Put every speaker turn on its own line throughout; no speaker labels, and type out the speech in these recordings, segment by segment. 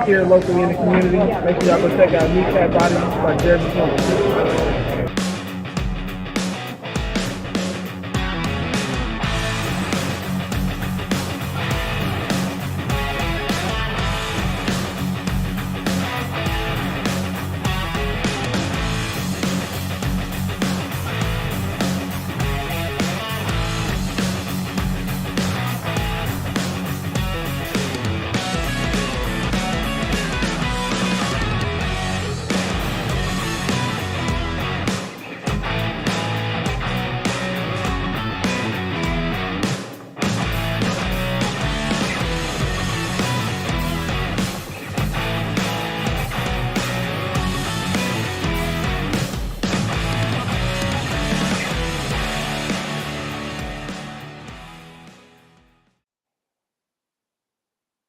here locally in the community. Make sure y'all go check out Kneecap Body by Jeremy Jones.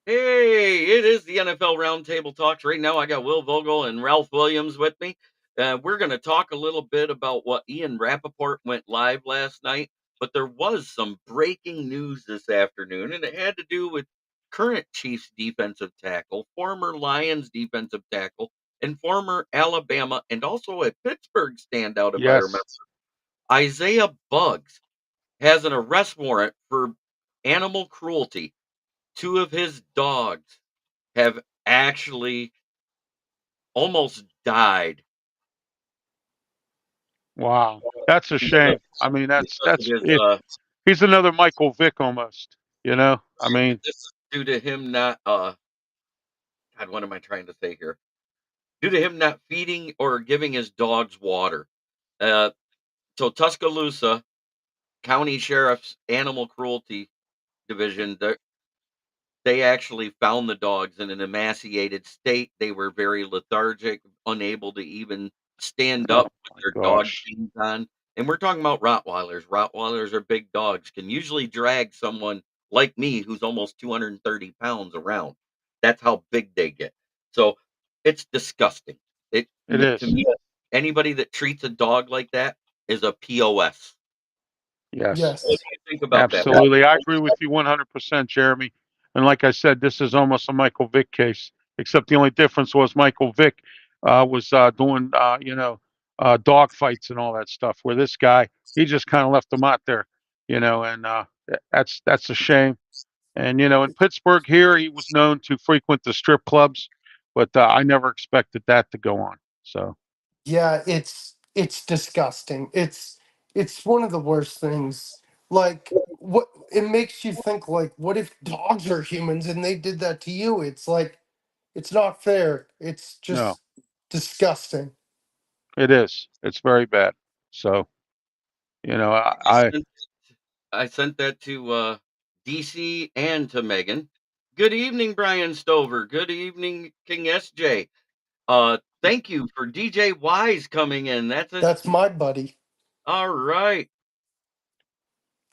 Hey, it is the NFL Roundtable Talks. Right now, I got Will Vogel and Ralph Williams with me. We're going to talk a little bit about what Ian Rapoport went live last night, but there was some breaking news this afternoon, and it had to do with current Chiefs defensive tackle, former Lions defensive tackle, and former Alabama and also a Pittsburgh standout, if I remember.
Yes.
Isaiah Buggs has an arrest warrant for animal cruelty. Two of his dogs have actually almost died
Wow. That's a
because
shame. I mean,
of
that's
his
it. He's another Michael Vick almost. I mean,
this is due to him not God, what am I trying to say here? Due to him not feeding or giving his dogs water. Uh so Tuscaloosa County Sheriff's Animal Cruelty Division, they actually found the dogs in an emaciated state. They were very lethargic, unable to even stand
oh
up with
my
their dog
gosh.
chains on. And we're talking about Rottweilers. Rottweilers are big dogs, can usually drag someone like me who's almost 230 pounds around. That's how big they get. So it's disgusting.
It
To
is.
me, anybody that treats a dog like that is a POS.
Yes.
What
Yes.
do you think about that?
Absolutely. I agree with you 100%, Jeremy. And like I said, this is almost a Michael Vick case, except the only difference was Michael Vick was doing, dog fights and all that stuff, where this guy, he just kind of left them out there, and that's a shame. And, in Pittsburgh here, he was known to frequent the strip clubs, but I never expected that to go on. So,
Yeah, it's disgusting. It's one of the worst things. Like what it makes you think like what if dogs are humans and they did that to you? It's like it's not fair. It's
no,
just disgusting.
it is. It's very bad. So,
I
I
sent I sent that to DC and to Megan. Good evening, Brian Stover. Good evening, King SJ. Thank you for DJ Wise coming in.
That's my buddy.
All right.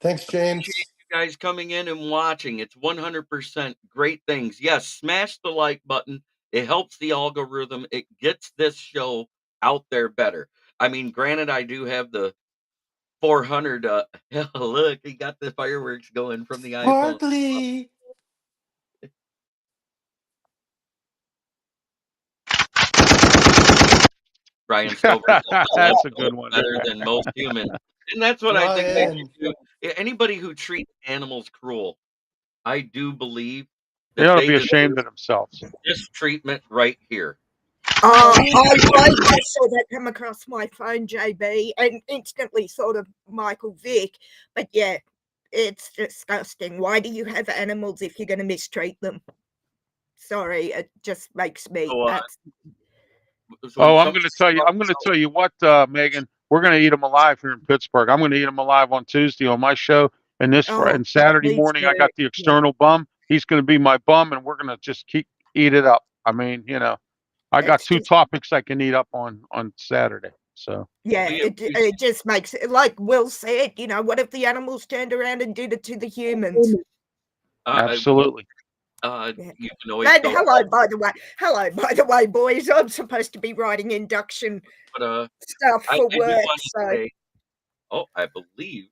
Thanks,
Appreciate
James.
you guys coming in and watching. It's 100% great things. Yes, smash the like button. It helps the algorithm. It gets this show out there better. I mean, granted, I do have the 400. Look, he got the fireworks going from the iPhone.
Sparkly.
Brian Stover says, "I love
that's a good
dogs
one.
better than most humans," and that's what I think they
Ryan.
should do. Anybody who treats animals cruel, I do believe
They
that
ought to
they
be
deserve
ashamed of themselves.
this treatment right here.
I just saw that come across my phone, JB, and instantly thought of Michael Vick. But yeah, it's disgusting. Why do you have animals if you're going to mistreat them? Sorry, it just makes me.
So, when
Oh,
somebody
I'm going to tell you what, Megan, we're going to eat them alive here in Pittsburgh. I'm going to eat them alive on Tuesday on my show. And
Oh,
and Saturday
please
morning,
do.
I got the
Yeah,
external bum. He's going to be my bum, and we're going to just eat it up. I mean, I got
it's
two
just
topics I can eat up on Saturday. So,
yeah.
we
It just makes it like Will said. What if the animals turned around and did it to the humans?
well,
absolutely.
Yeah.
you can always
And
go,
hello, by the way, boys. I'm supposed to be writing induction
but
stuff for
I do
work,
want to
so
say, oh, I believe,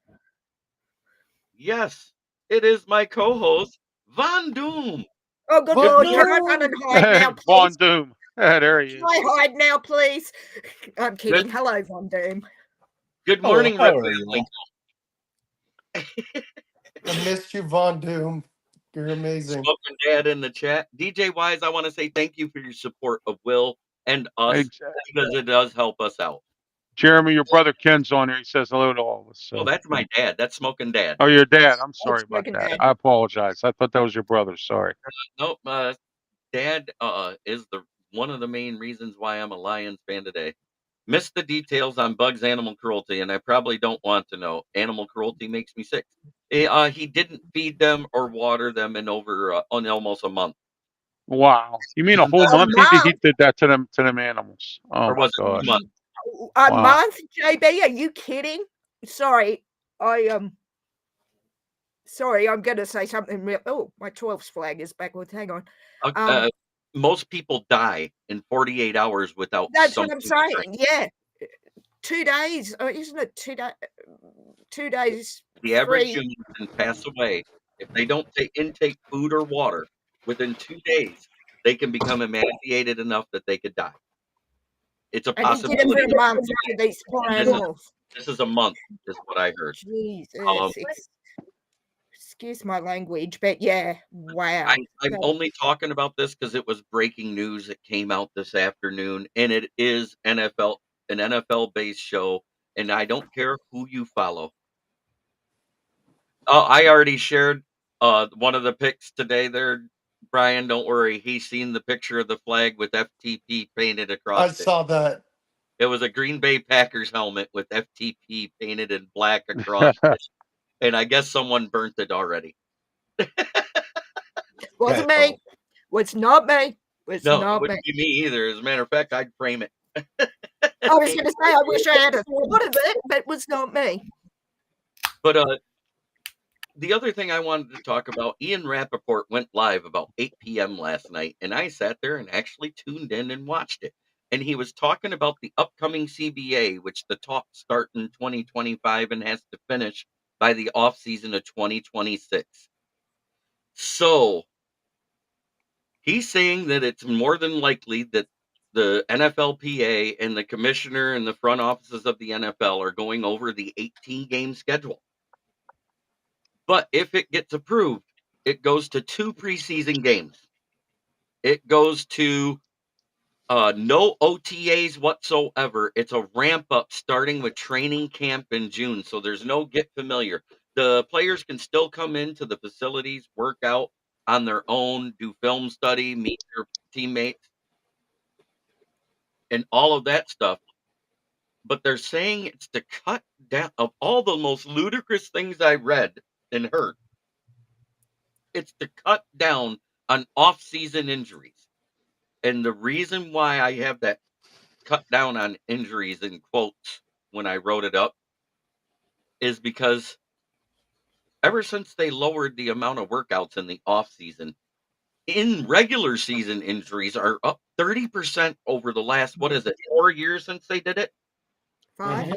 yes, it is my co-host Von Doom.
Oh, good
But
Lord.
no.
Can I run and hide now, please?
Von Doom. There he
Can
is.
I hide now, please? I'm kidding.
Good.
Hello, Von Doom.
Good
Oh,
morning,
how
Rip
are you?
family.
I missed you, Von Doom. You're amazing.
Smoking Dad in the chat. DJ Wise, I want to say thank you for your support of Will and us
Exactly.
because it does help us out.
Jeremy, your brother Ken's on here. He says hello to all of us.
Well,
So.
that's my dad. That's Smoking Dad.
Oh, your dad. I'm sorry
Thanks,
about
Smoking
that.
Dad.
I apologize. I thought that was your brother. Sorry.
Nope. Dad is one of the main reasons why I'm a Lions fan today. Missed the details on Bug's animal cruelty, and I probably don't want to know. Animal cruelty makes me sick. He didn't feed them or water them in almost a month.
Wow. You mean a
Isn't
whole
that
A
month he
month?
did that to them animals? Oh
or
my
was it 2
gosh.
months?
A
Wow.
month, JB? Are you kidding? Sorry, Sorry, I'm going to say something real. Oh, my 12's flag is backwards. Hang on.
Most people die in 48 hours without
That's what
something
I'm
to drink.
saying. Yeah. 2 days. Isn't it 2 days?
The average
3.
human can pass away if they don't intake food or water within 2 days. They can become emaciated enough that they could die. It's a
And he did it for
possibility.
a month to these poor
This is
animals.
this is a month, is what I heard.
Jesus. Excuse my language, but yeah, wow.
I'm only talking about this because it was breaking news that came out this afternoon, and it is an NFL-based show, and I don't care who you follow. Oh, I already shared one of the pics today there, Brian. Don't worry. He's seen the picture of the flag with FTP painted
I
across it.
saw that.
It was a Green Bay Packers helmet with FTP painted in black across it. And I guess someone burnt it already.
Wasn't
That's
me.
all.
Was not me. Was
No, it
not me.
wouldn't be me either. As a matter of fact, I'd frame it.
I was going to say, I wish I had a thought of it, but it was not me.
But the other thing I wanted to talk about, Ian Rapoport went live about 8 p.m. last night, and I sat there and actually tuned in and watched it. And he was talking about the upcoming CBA, which the talks start in 2025 and has to finish by the offseason of 2026. So he's saying that it's more than likely that the NFLPA and the commissioner and the front offices of the NFL are going over the 18-game schedule. But if it gets approved, it goes to 2 preseason games. It goes to no OTAs whatsoever. It's a ramp up starting with training camp in June. So there's no get familiar. The players can still come into the facilities, work out on their own, do film study, meet their teammates, and all of that stuff. But they're saying it's to cut down of all the most ludicrous things I read and heard. It's to cut down on off-season injuries. And the reason why I have that cut down on injuries in quotes when I wrote it up is because ever since they lowered the amount of workouts in the off-season, in regular season injuries are up 30% over the last, 4 years since they did it?
5?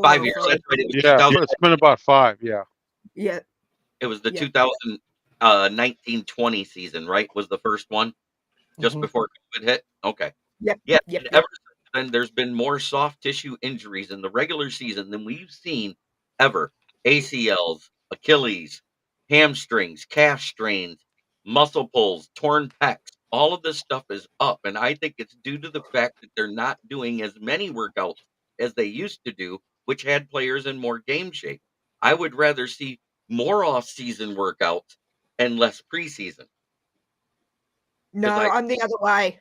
5 years. That's right. It was
Yeah,
2000.
it's been about 5. Yeah.
Yeah.
It was the
Yeah.
2019-20 season, right? Was the first one just
Mhm.
before COVID hit? Okay.
Yep.
Yeah,
Yep.
and
Yep.
ever since then, there's been more soft tissue injuries in the regular season than we've seen ever. ACLs, Achilles, hamstrings, calf strains, muscle pulls, torn pecs. All of this stuff is up, and I think it's due to the fact that they're not doing as many workouts as they used to do, which had players in more game shape. I would rather see more off-season workouts and less preseason.
No, I'm the other way.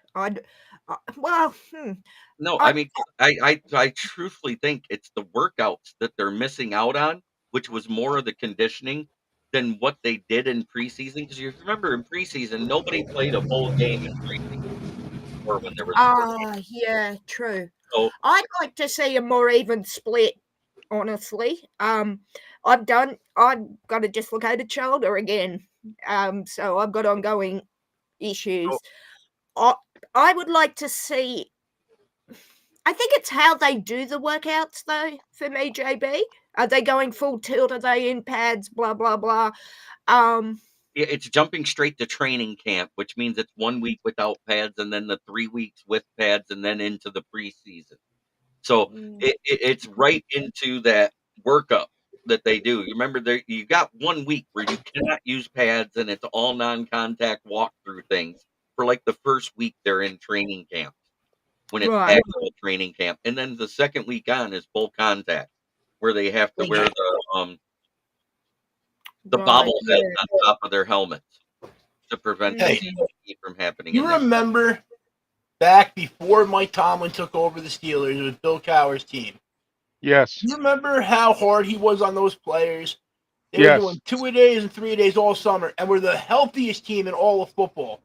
No,
I-
I mean, I truthfully think it's the workouts that they're missing out on, which was more of the conditioning than what they did in preseason. Because you remember in preseason, nobody played a full game in preseason or when there was 4 games.
yeah, true.
So
I'd like to see a more even split, honestly. I've got a dislocated shoulder again. So I've got ongoing issues. I would like to see. I think it's how they do the workouts, though, for me, JB. Are they going full tilt? Are they in pads? Blah, blah, blah.
it's jumping straight to training camp, which means it's 1 week without pads and then the 3 weeks with pads and then into the preseason. So it's right into that workup that they do. You remember, you got 1 week where you cannot use pads and it's all non-contact walkthrough things for like the first week they're in training camp, when it's
Right.
actual training camp, and then the second week on is full contact, where they have to wear the
Right.
bobbleheads
Yeah.
on top of their helmets to prevent
Hey.
the from happening.
You
in there.
remember back before Mike Tomlin took over the Steelers with Bill Cowher's team?
Yes.
You remember how hard he was on those players? They
Yes.
were doing 2-a-days and 3-a-days all summer, and we're the healthiest team in all of football.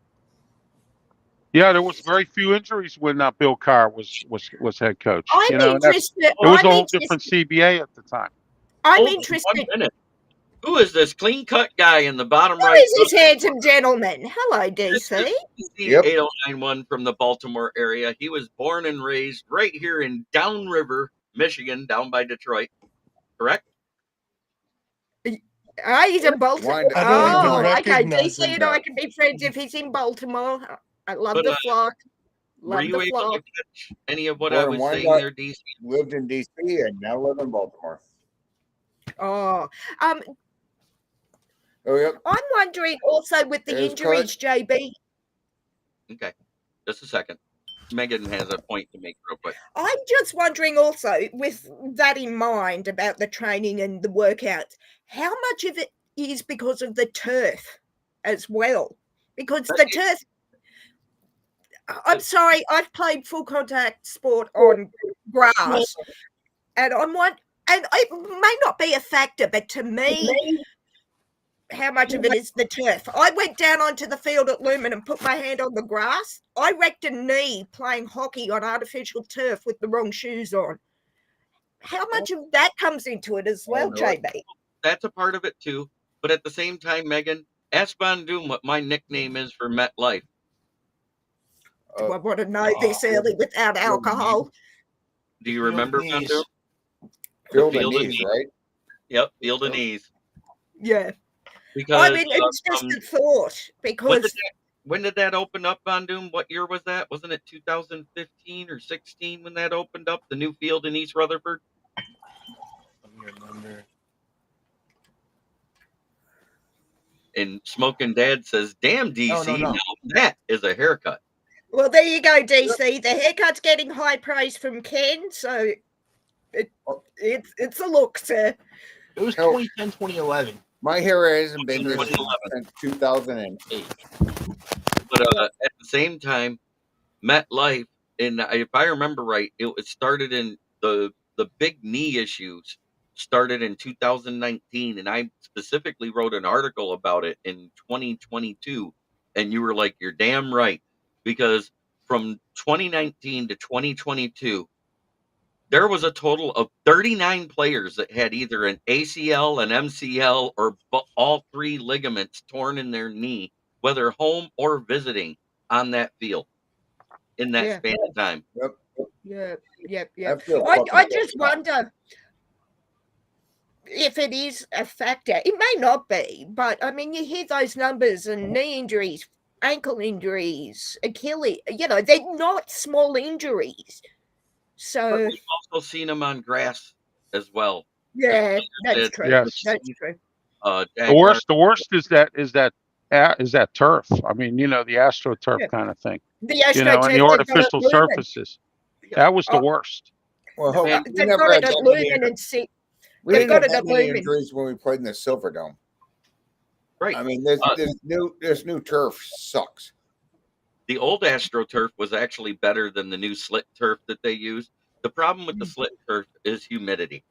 Yeah, there was very few injuries when Bill Carr was head coach.
I'm
You know, and
interested.
it was
I'm
a whole
interested.
different CBA at the time.
I'm
Hold on
interested.
1 minute. Who is this clean cut guy in the bottom
Who
right?
is this handsome gentleman? Hello,
This
DC.
is DC 8091 from the Baltimore area. He was born and raised right here in Downriver, Michigan, down by Detroit. Correct?
He's in Baltimore.
I don't even
Oh, okay.
recognize
DC
him.
and I can be friends if he's in Baltimore. I love
But,
the flock.
Were
Love
you
the
able
flock.
to catch any of what I
Born and
was saying
wind
there, DC?
lived in DC and now live in Baltimore.
Oh,
Oh, yep.
I'm wondering also with the
There's
injuries, JB.
Okay, just a second. Megan has a point to make real quick.
I'm just wondering also, with that in mind about the training and the workouts, how much of it is because of the turf as well? Because the turf, I'm sorry, I've played full contact sport on grass, and and it may not be a factor, but to me, how much of it is the turf? I went down onto the field at Lumen and put my hand on the grass. I wrecked a knee playing hockey on artificial turf with the wrong shoes on. How much of that comes into it as well, JB?
That's a part of it too. But at the same time, Megan, ask Von Doom what my nickname is for MetLife.
Do I want to know this early without alcohol?
Do you remember Von Doom?
Field and knees, right?
Yep, Field and Knees.
Yeah.
Because
I mean, it's just a thought because
when did that open up, Von Doom? What year was that? Wasn't it 2015 or 16 when that opened up, the new field in East Rutherford?
Let me remember.
And Smoking Dad says, "Damn, DC,
No.
now that is a haircut."
well, there you go, DC. The haircut's getting high praise from Ken, so it's a look, sir.
It was 2010, 2011.
My hair hasn't been this
2011.
since 2008.
But at the same time, MetLife, and if I remember right, it started in the big knee issues started in 2019, and I specifically wrote an article about it in 2022, and you were like, "You're damn right," because from 2019 to 2022, there was a total of 39 players that had either an ACL, an MCL, or all three ligaments torn in their knee, whether home or visiting on that field in that
Yeah.
span of time.
Yep.
That feels
I
fucking
just
good.
wonder if it is a factor. It may not be, but I mean, you hear those numbers and knee injuries, ankle injuries, Achilles, they're not small injuries.
But
So,
we've also seen them on grass as well.
yeah, that's
Yes.
true.
Yes.
That's true.
The worst is that turf. I mean, the AstroTurf
Yeah.
kind of thing.
The
And the
AstroTurf, they've got it
artificial
at Lumen.
surfaces. That was the worst.
Well, hold on. We
They've
never
got
had
it at
that many
Lumen and see.
we
they've
didn't
got
have
it
that
at
many
Lumen.
injuries when we played in the Silver Dome.
Right.
I mean, this new turf sucks.
The old AstroTurf was actually better than the new slit turf that they use. The problem with the slit turf is humidity.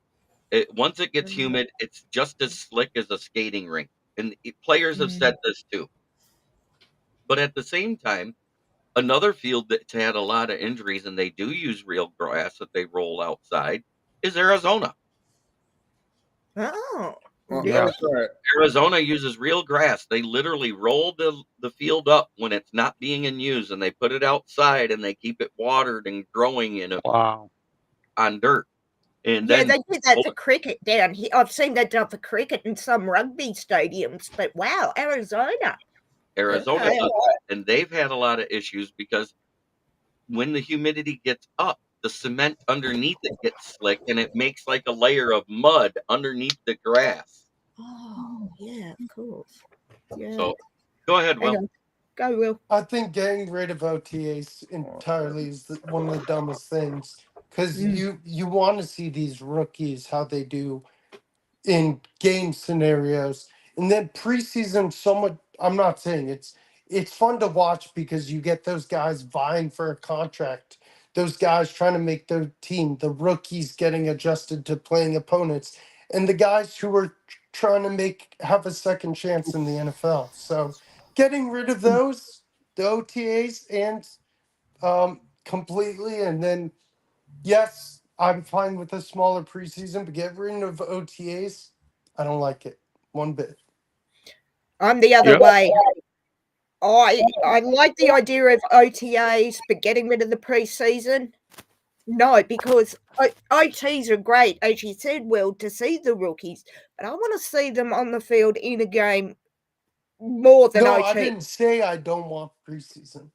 Once it gets humid, it's just as slick as a skating rink. And players have said this too. But at the same time, another field that's had a lot of injuries, and they do use real grass that they roll outside, is Arizona.
Oh,
Well,
Yeah.
Arizona uses real grass. They literally roll the field up when it's not being in use, and they put it outside, and they keep it watered and growing
Wow.
on dirt. And
Yeah,
then
they did that for cricket down here. I've seen that done for cricket in some rugby stadiums, but wow, Arizona.
Arizona
Okay.
does that, and they've had a lot of issues because when the humidity gets up, the cement underneath it gets slick, and it makes like a layer of mud underneath the grass.
Oh, yeah, of course. Yeah.
So go ahead,
Hang
Will.
on. Go, Will.
I think getting rid of OTAs entirely is one of the dumbest things because you want to see these rookies how they do in game scenarios, and then preseason. Somewhat, I'm not saying it's fun to watch because you get those guys vying for a contract, those guys trying to make their team, the rookies getting adjusted to playing opponents, and the guys who are trying to have a second chance in the NFL. So getting rid of those, the OTAs, and completely, and then yes, I'm fine with a smaller preseason, but get rid of OTAs. I don't like it one bit.
I'm the other
Yep.
way. I like the idea of OTAs, but getting rid of the preseason, no, because OTs are great, as you said, Will, to see the rookies, but I want to see them on the field in a game more than
No,
OT.
I didn't say I don't want preseason.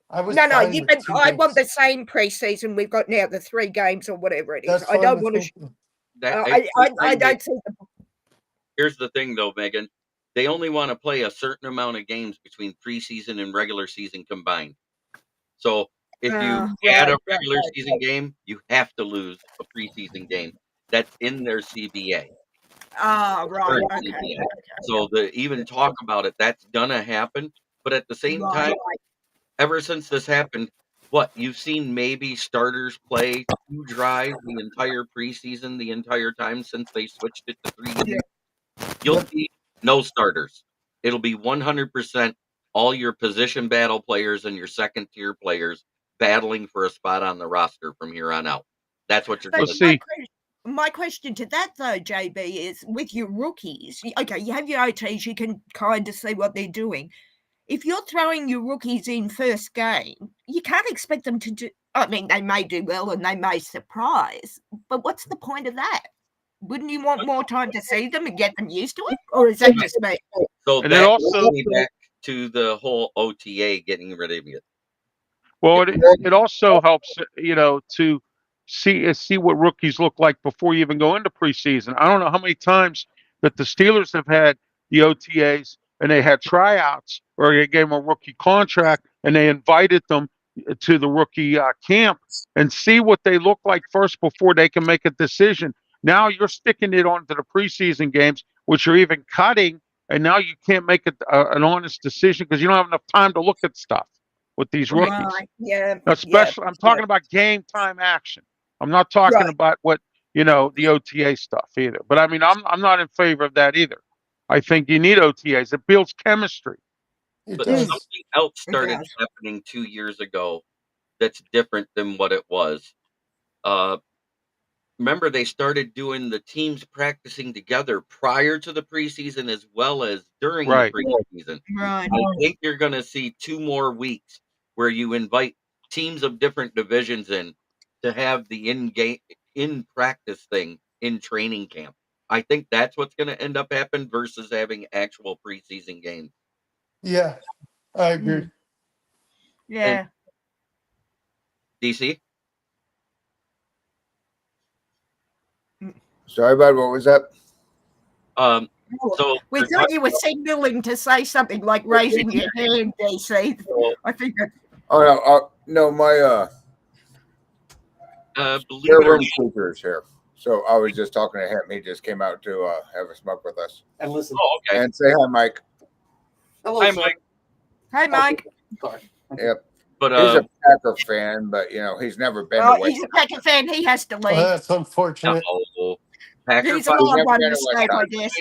I was
No,
fine
you
with
meant
2
I want
games.
the same preseason we've got now, the 3 games or whatever it is.
That's
I
fine
don't
with
want to.
me.
I don't see the.
Here's the thing, though, Megan. They only want to play a certain amount of games between preseason and regular season combined. So if you add a regular season game, you have to lose a preseason game. That's in their CBA.
Right.
Current
Okay.
CBA. So the even talk about it, that's gonna happen. But at the same time, ever since this happened, what you've seen maybe starters play 2 drives the entire preseason, the entire time since they switched it to 3 games. You'll see no starters. It'll be 100% all your position battle players and your second tier players battling for a spot on the roster from here on out. That's what you're
But
going to
see.
my question to that, though, JB, is with your rookies, okay, you have your OTs, you can kind of see what they're doing. If you're throwing your rookies in first game, you can't expect them to do. I mean, they may do well and they may surprise, but what's the point of that? Wouldn't you want more time to see them and get them used to it? Or is that just me?
So
And it
that
also-
brings me back to the whole OTA getting rid of it.
Well, it also helps, to see what rookies look like before you even go into preseason. I don't know how many times that the Steelers have had the OTAs and they had tryouts, or they gave them a rookie contract and they invited them to the rookie camp and see what they look like first before they can make a decision. Now you're sticking it onto the preseason games, which you're even cutting, and now you can't make an honest decision because you don't have enough time to look at stuff with these rookies.
Right. Yeah.
Especially, I'm talking about game time action. I'm not talking about what the OTA stuff either. But I mean, I'm not in favor of that either. I think you need OTAs. It builds chemistry.
It
But
does.
something else started happening 2 years ago that's different than what it was. Remember, they started doing the teams practicing together prior to the preseason as well as during the
Right.
preseason.
Right.
I think you're going to see 2 more weeks where you invite teams of different divisions in to have the in practice thing in training camp. I think that's what's going to end up happening versus having actual preseason games.
Yeah, I agree.
Yeah.
And DC?
Sorry, bud. What was that?
So
We thought you were signaling to say something like raising your hand, DC. I think that.
Oh no, no, my
believe
their
it or
room
not,
speaker is here. So I was just talking to him. He just came out to have a smoke with us.
And listen.
oh, okay.
And say hi, Mike.
Hello,
Hi,
sir.
Mike.
Hey, Mike.
Sorry.
Yep.
But
He's a Packer fan, but he's never been away.
He's a Packer fan. He has to
Oh,
leave.
that's unfortunate.
no. Packer
He's
fans,
allowed
never
one
been
mistake,
away.
I guess.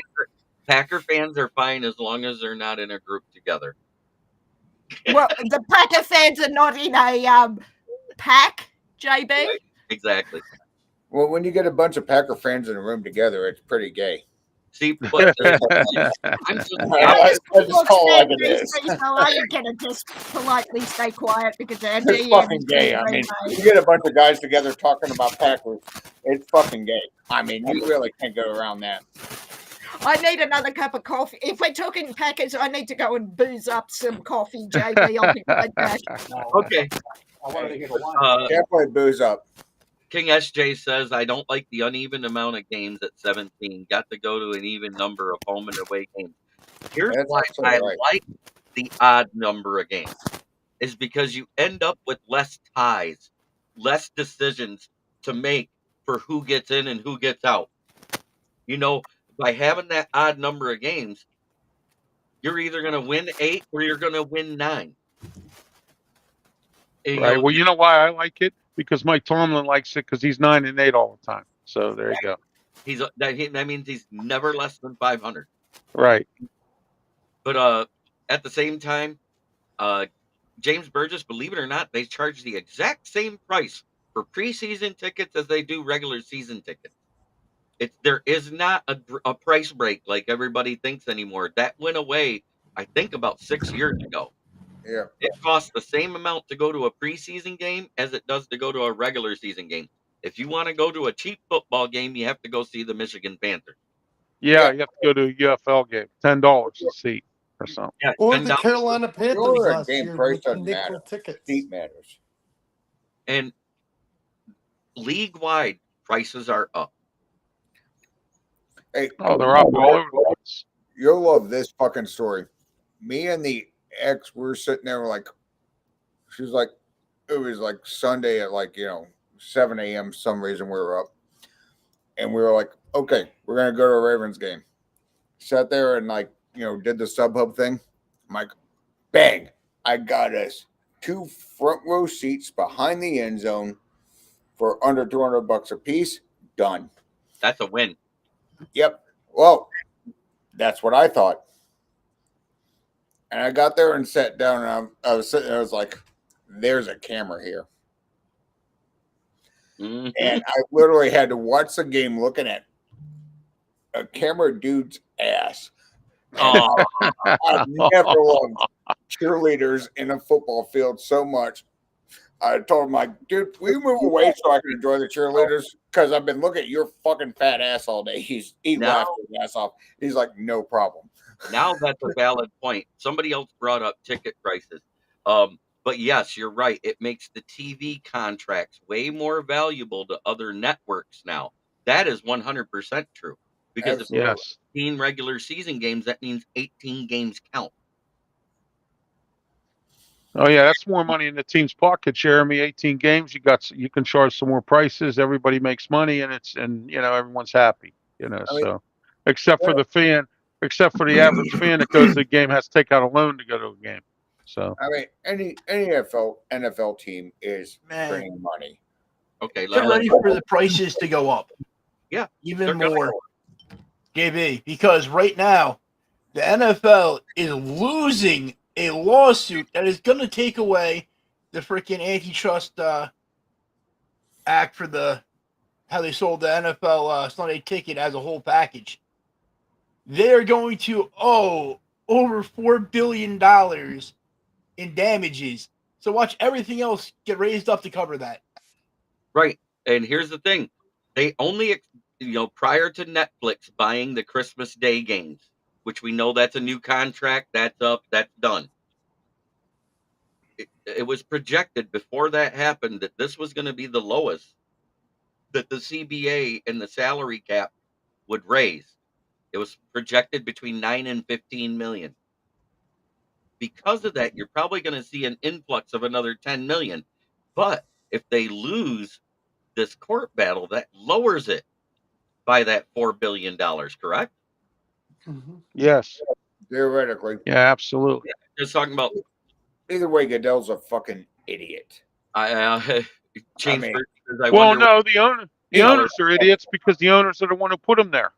Packer fans are fine as long as they're not in a group together.
Well, the Packer fans are not in a pack, JB.
Exactly.
Well, when you get a bunch of Packer fans in a room together, it's pretty gay.
See, but I'm just,
I just
Let's just call it like it
these
is.
days, so I'm gonna just politely stay quiet because our
It's
GM
fucking
is
gay.
gonna
I mean,
be
you get a bunch of guys together talking about Packers. It's fucking gay. I mean, you really can't go around that.
I need another cup of coffee. If we're talking Packers, I need to go and booze up some coffee, JB. I'll be right back.
okay.
I wanted to get a line.
Definitely booze up.
King SJ says, I don't like the uneven amount of games at 17. Got to go to an even number of home and away games. Here's
That's
why I
absolutely right.
like the odd number of games, is because you end up with less ties, less decisions to make for who gets in and who gets out. You know, by having that odd number of games, you're either going to win 8 or you're going to win 9. And,
Right. Well, you know why I like it? Because Mike Tomlin likes it because he's 9-8 all the time. So there you go.
that means he's never less than 500.
Right.
But at the same time, James Burgess, believe it or not, they charge the exact same price for preseason tickets as they do regular season tickets. There is not a price break like everybody thinks anymore. That went away, I think, about 6 years ago.
Yeah.
It costs the same amount to go to a preseason game as it does to go to a regular season game. If you want to go to a cheap football game, you have to go see the Michigan Panthers.
Yeah, you have to go to a UFL game. $10 a seat or something.
Yeah,
Or
and
the Carolina Panthers
Sure,
last
game
year
price
with the
doesn't matter.
nickel tickets.
Seat matters.
and league wide prices are up.
Hey,
Oh, they're up all over the place.
you'll love this fucking story. Me and the ex were sitting there like, she was like, it was like Sunday at 7 a.m. Some reason we were up, and we were like, okay, we're gonna go to a Ravens game. Sat there and did the StubHub thing. I'm like, bang! I got us 2 front row seats behind the end zone for under $200 a piece. Done.
That's a win.
Yep. Well, that's what I thought. And I got there and sat down, and I was sitting there. I was like, "There's a camera here,"
Mhm.
and I literally had to watch the game looking at a camera dude's ass.
Oh,
I've never loved cheerleaders in a football field so much. I told him, like, dude, will you move away so I can enjoy the cheerleaders? Because I've been looking at your fucking fat ass all day. He
Now-
laughed his ass off. He's like, no problem.
now that's a valid point. Somebody else brought up ticket prices. But yes, you're right. It makes the TV contracts way more valuable to other networks now. That is 100% true. Because if you have
Yes.
18 regular season games, that means 18 games count.
Oh yeah, that's more money in the team's pocket, Jeremy. 18 games, you can charge some more prices. Everybody makes money, and everyone's happy.
I mean,
So except for the average fan that goes to the game has to take out a loan to go to a game. So
I mean, any NFL team is
Man.
printing money.
Okay,
Get ready for the prices to go up.
Yeah,
even
they're gonna
more,
go
JB, because right now the NFL is losing a lawsuit that is going to take away the freaking antitrust act for how they sold the NFL Sunday ticket as a whole package. They are going to owe over $4 billion in damages. So watch everything else get raised up to cover that.
Right. And here's the thing. They only, prior to Netflix buying the Christmas Day games, which we know that's a new contract, that's up, that's done. It was projected before that happened that this was going to be the lowest that the CBA and the salary cap would raise. It was projected between 9 and 15 million. Because of that, you're probably going to see an influx of another 10 million. But if they lose this court battle, that lowers it by that $4 billion, correct?
Mhm.
yes,
Theoretically.
yeah, absolutely.
Just talking about
Either way, Goodell's a fucking idiot.
James
mean-
Burgess says, I
Well,
wonder
no, the owners are idiots because the owners are the one who put them there.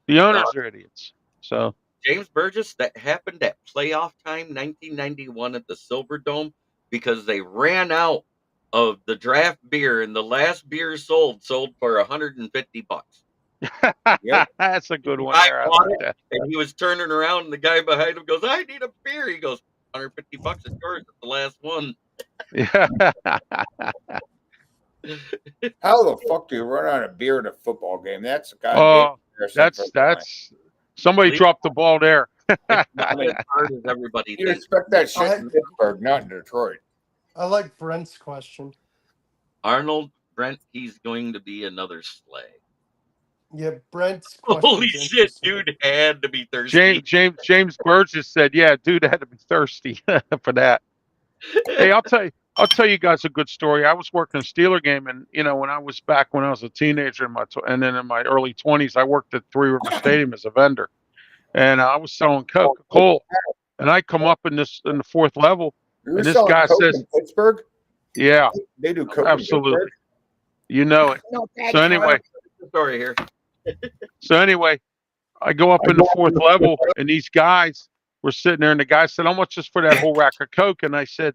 The owners are idiots. So
James Burgess, that happened at playoff time 1991 at the Silverdome because they ran out of the draft beer and the last beer sold for $150.
Yep.
That's a good one
Guy
there. I
bought
like
it,
that.
and he was turning around, and the guy behind him goes, "I need a beer." He goes, $150. It's yours. It's the last one.
Yeah.
How the fuck do you run out of beer in a football game? That's a goddamn
Oh,
embarrassing for the line.
that's somebody
Leave-
dropped the ball there.
It's not as hard as everybody
You
thinks.
expect that shit
I-
in Pittsburgh, not in Detroit.
I like Brent's question.
Arnold Brent, he's going to be another sleigh.
Yeah, Brent's question.
Holy shit, dude had to be thirsty.
James Burgess said, "Yeah, dude had to be thirsty for that." Hey, I'll tell you guys a good story. I was working a Steeler game, and when I was a teenager and then in my early 20s, I worked at Three River Stadium as a vendor, and I was selling Coca-Cola. And I come up in the fourth level,
You were
and this
selling
guy
Coke
says,
in Pittsburgh?
"Yeah,
They do Coke
absolutely,
in Pittsburgh?
you know it."
Not that
So anyway,
Story here.
I go up in the fourth level, and these guys were sitting there, and the guy said, "How much is for that whole rack of Coke?" And I said,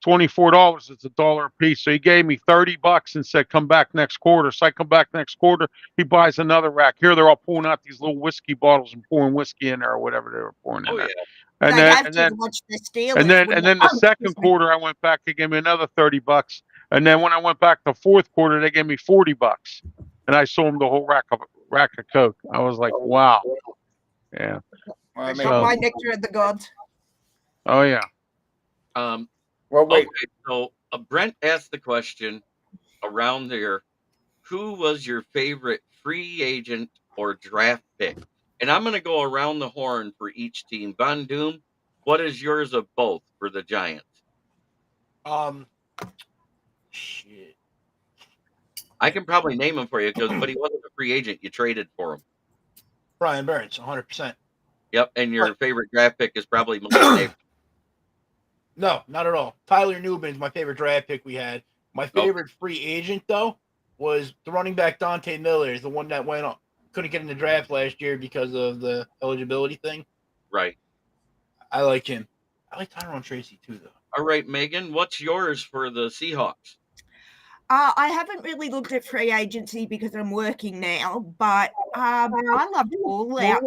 $24. It's $1 a piece. So he gave me $30 and said, "Come back next quarter." So I come back next quarter. He buys another rack. Here they're all pulling out these little whiskey bottles and pouring whiskey in there or whatever they were pouring in
Oh,
there.
yeah.
And
they
then
have
and
to
then
watch the Steelers.
and then
when
and
they-
then the
Oh,
second
excuse me.
quarter I went back. They gave me another $30. And then when I went back the fourth quarter, they gave me $40. And I sold them the whole rack of Coke. I was like, wow. Yeah.
Well, I
I
mean,
got my nectar of the gods.
Oh yeah.
Um,
well, wait.
okay, so Brent asked the question around there, who was your favorite free agent or draft pick? And I'm going to go around the horn for each team. Von Doom, what is yours of both for the Giants?
Shit.
I can probably name him for you, but he wasn't a free agent. You traded for him.
Brian Burns, 100%.
Yep, and your favorite draft pick is probably Malik Neighbors.
No, not at all. Tyler Newman is my favorite draft pick we had. My favorite free agent, though, was the running back Dante Miller, is the one that went up. Couldn't get in the draft last year because of the eligibility thing.
Right.
I like him. I like Tyrone Tracy, too, though.
All right, Megan, what's yours for the Seahawks?
I haven't really looked at free agency because I'm working now, but I love all out.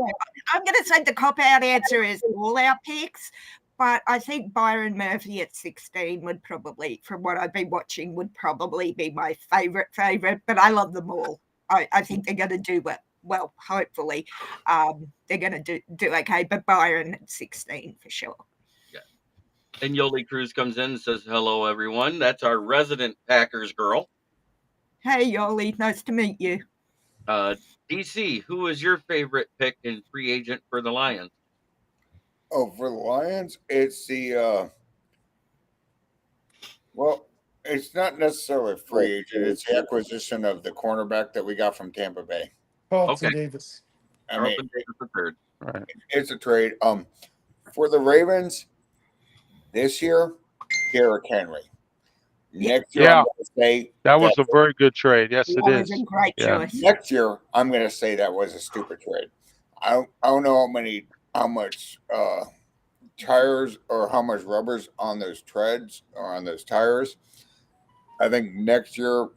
I'm going to say the cop-out answer is all our picks, but I think Byron Murphy at 16 would probably, from what I've been watching, would probably be my favorite, but I love them all. I think they're going to do well, hopefully. They're going to do okay, but Byron at 16 for sure.
And Yoli Cruz comes in and says, hello, everyone. That's our resident Packers girl.
Hey, Yoli, nice to meet you.
DC, who is your favorite pick and free agent for the Lions?
Oh, for the Lions, it's the well, it's not necessarily a free agent. It's the acquisition of the cornerback that we got from Tampa Bay.
Carlton
Okay.
Davis.
I mean,
Carlton Davis the third.
Right.
it's a trade. For the Ravens this year, Derrick Henry. Next year,
Yeah.
I'm going to say
That was a very good trade. Yes, it
That was
is.
a great
Yeah.
choice.
next year I'm going to say that was a stupid trade. I don't know how much tires or how much rubber's on those treads or on those tires. I think next year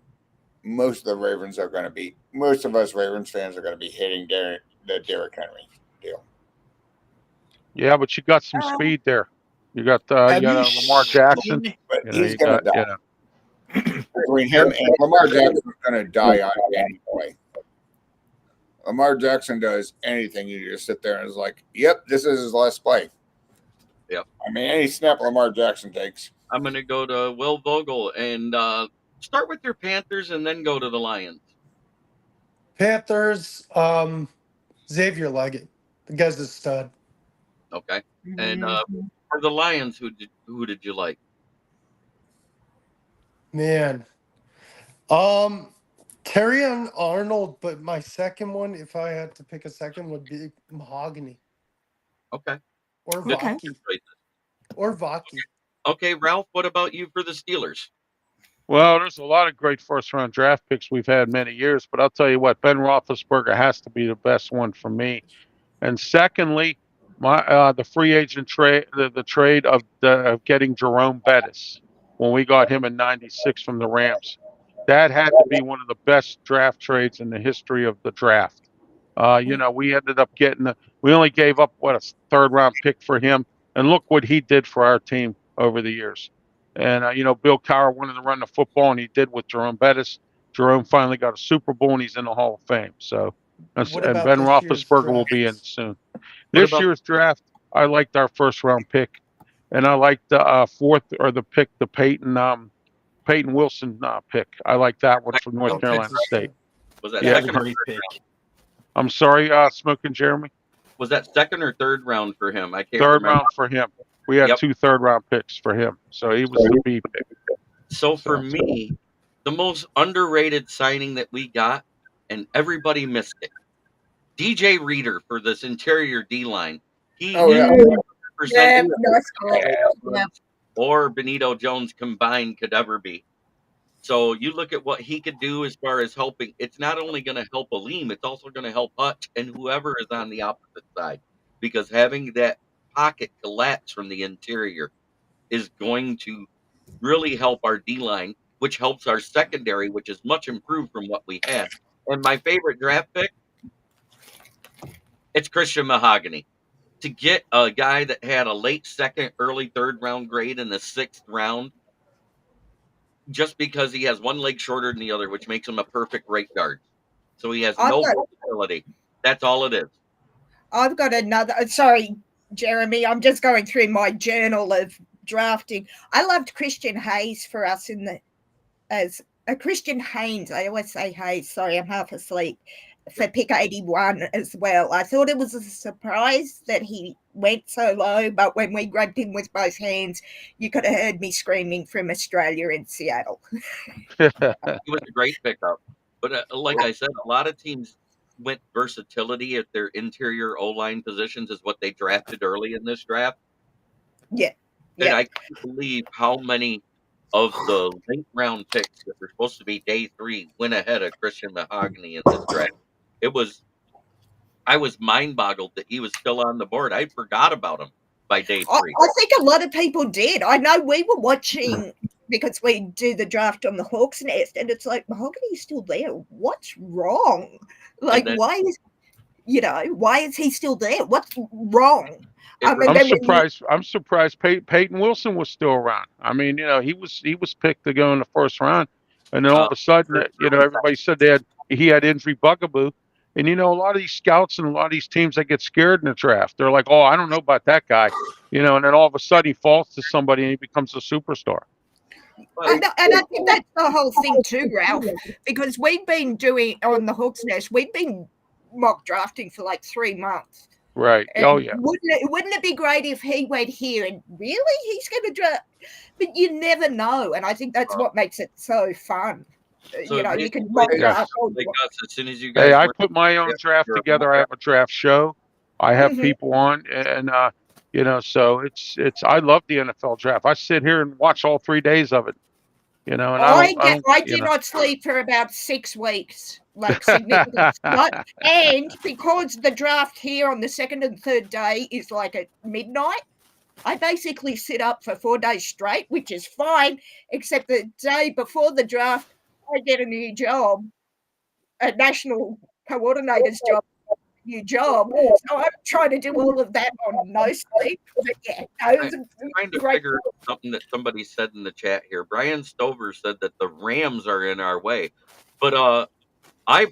most of us Ravens fans are going to be hitting the Derrick Henry deal.
Yeah, but you got some speed there. You got Lamar Jackson.
But
You know,
he's
you
going
got
to die. Between him and Lamar Jackson's going to die on anyway. Lamar Jackson does anything, you just sit there and is like, yep, this is his last play.
Yep.
I mean, any snap Lamar Jackson takes.
I'm going to go to Will Vogel and start with your Panthers and then go to the Lions.
Panthers, Xavier Leggett. The guy's a stud.
Okay. And for the Lions, who did you like?
Man. Terrion Arnold, but my second one, if I had to pick a second, would be Mahogany.
Okay.
Or
Good
Vaki.
choices.
Or Vaki.
Okay, Ralph, what about you for the Steelers?
Well, there's a lot of great first-round draft picks we've had many years, but I'll tell you what, Ben Roethlisberger has to be the best one for me. And secondly, the free agent trade, the trade of getting Jerome Bettis when we got him in '96 from the Rams. That had to be one of the best draft trades in the history of the draft. We ended up we only gave up a third round pick for him, and look what he did for our team over the years. And Bill Cowher wanted to run the football, and he did with Jerome Bettis. Jerome finally got a Super Bowl, and he's in the Hall of Fame. So, and
What
and
about
Ben
this year's
Roethlisberger will be in
draft?
soon.
What
This
about
year's draft, I liked our first round pick, and I liked the fourth or the pick, the Peyton Wilson pick. I like that one from North
From
Carolina
Texas
State.
Tech.
was that
Yeah.
That was a
second or
great
third
pick.
round?
I'm sorry, Smoking Jeremy.
Was that second or third round for him? I can't
Third
remember.
round for him. We had
Yep.
2 third-round picks for him, so he was the B pick.
So for
So
me, the most underrated signing that we got, and everybody missed it. DJ Reader for this interior D line. He
Oh,
is
yeah.
100%
Yeah, nice call. Yeah.
or Benito Jones combined could ever be. So you look at what he could do as far as helping. It's not only going to help Aleem, it's also going to help Hutch and whoever is on the opposite side, because having that pocket collapse from the interior is going to really help our D line, which helps our secondary, which is much improved from what we had. And my favorite draft pick, it's Christian Mahogany. To get a guy that had a late second, early third round grade in the 6th round, just because he has one leg shorter than the other, which makes him a perfect right guard. So he has
I've
no
got
versatility. That's all it is.
I've got another. Sorry, Jeremy. I'm just going through my journal of drafting. I loved Christian Hayes for us as a Christian Haynes. I always say Hayes. Sorry, I'm half asleep. For pick 81 as well. I thought it was a surprise that he went so low, but when we grabbed him with both hands, you could have heard me screaming from Australia in Seattle.
He was a great pickup. But like I said, a lot of teams went versatility at their interior O-line positions is what they drafted early in this draft.
Yeah.
And I can't believe how many of the late round picks that were supposed to be day 3 went ahead of Christian Mahogany in this draft. I was mind boggled that he was still on the board. I forgot about him by day 3.
I think a lot of people did. I know we were watching because we do the draft on the Hawks Nest, and it's like Mahogany's still there. What's wrong? Like,
then,
why is he still there? What's wrong?
I'm surprised Peyton Wilson was still around. I mean, he was picked to go in the first round, and then all of a sudden, everybody said he had injury bugaboo, and a lot of these scouts and a lot of these teams that get scared in the draft, they're like, oh, I don't know about that guy, and then all of a sudden he falls to somebody and he becomes a superstar.
And I think that's the whole thing too, Ralph, because we've been doing on the Hawks Nest, we've been mock drafting for like 3 months.
Right.
And
oh yeah.
Wouldn't it be great if he went here and really he's going to draft? But you never know, and I think that's what makes it so fun.
So
You can mock draft.
like us, as soon as you guys.
Hey, I put my own draft together. I have a draft show. I have people on, and so it's. I love the NFL draft. I sit here and watch all 3 days of it. And
I do not sleep for about 6 weeks, like significant. And because the draft here on the 2nd and 3rd day is like at midnight, I basically sit up for 4 days straight, which is fine, except the day before the draft, I get a new job, a national coordinator's job, new job. So I'm trying to do all of that on no sleep. But yeah, it was
trying to figure out something that somebody said in the chat here. Brian Stover said that the Rams are in our way, but I've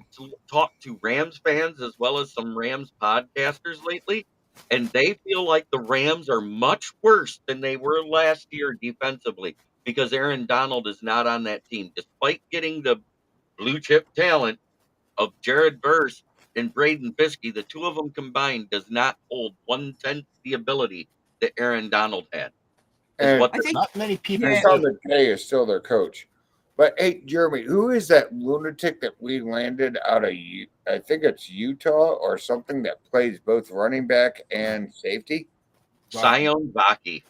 talked to Rams fans as well as some Rams podcasters lately, and they feel like the Rams are much worse than they were last year defensively because Aaron Donald is not on that team, despite getting the blue chip talent of Jared Verse and Braden Fiskey. The two of them combined does not hold 1/10 the ability that Aaron Donald had.
And
I think
not many people
Sean McVay is still their coach. But hey, Jeremy, who is that lunatic that we landed out of? I think it's Utah or something that plays both running back and safety.
Sion Baki.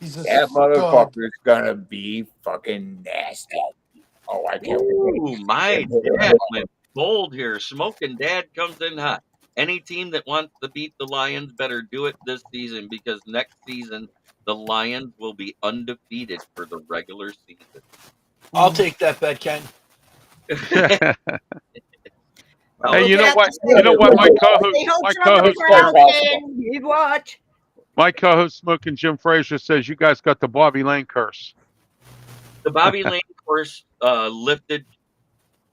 That motherfucker is gonna be fucking nasty. Oh, I can't wait.
Ooh, my dad went bold here. Smoking Dad comes in hot. Any team that wants to beat the Lions better do it this season because next season the Lions will be undefeated for the regular season.
I'll take that bet, Ken.
Hey, you know
Look out
what?
the
You know what? My
He holds on the
co-host
crowd,
here,
Ken. You watch.
my co-host Smoking Jim Frazier says you guys got the Bobby Lane curse.
The Bobby Lane course lifted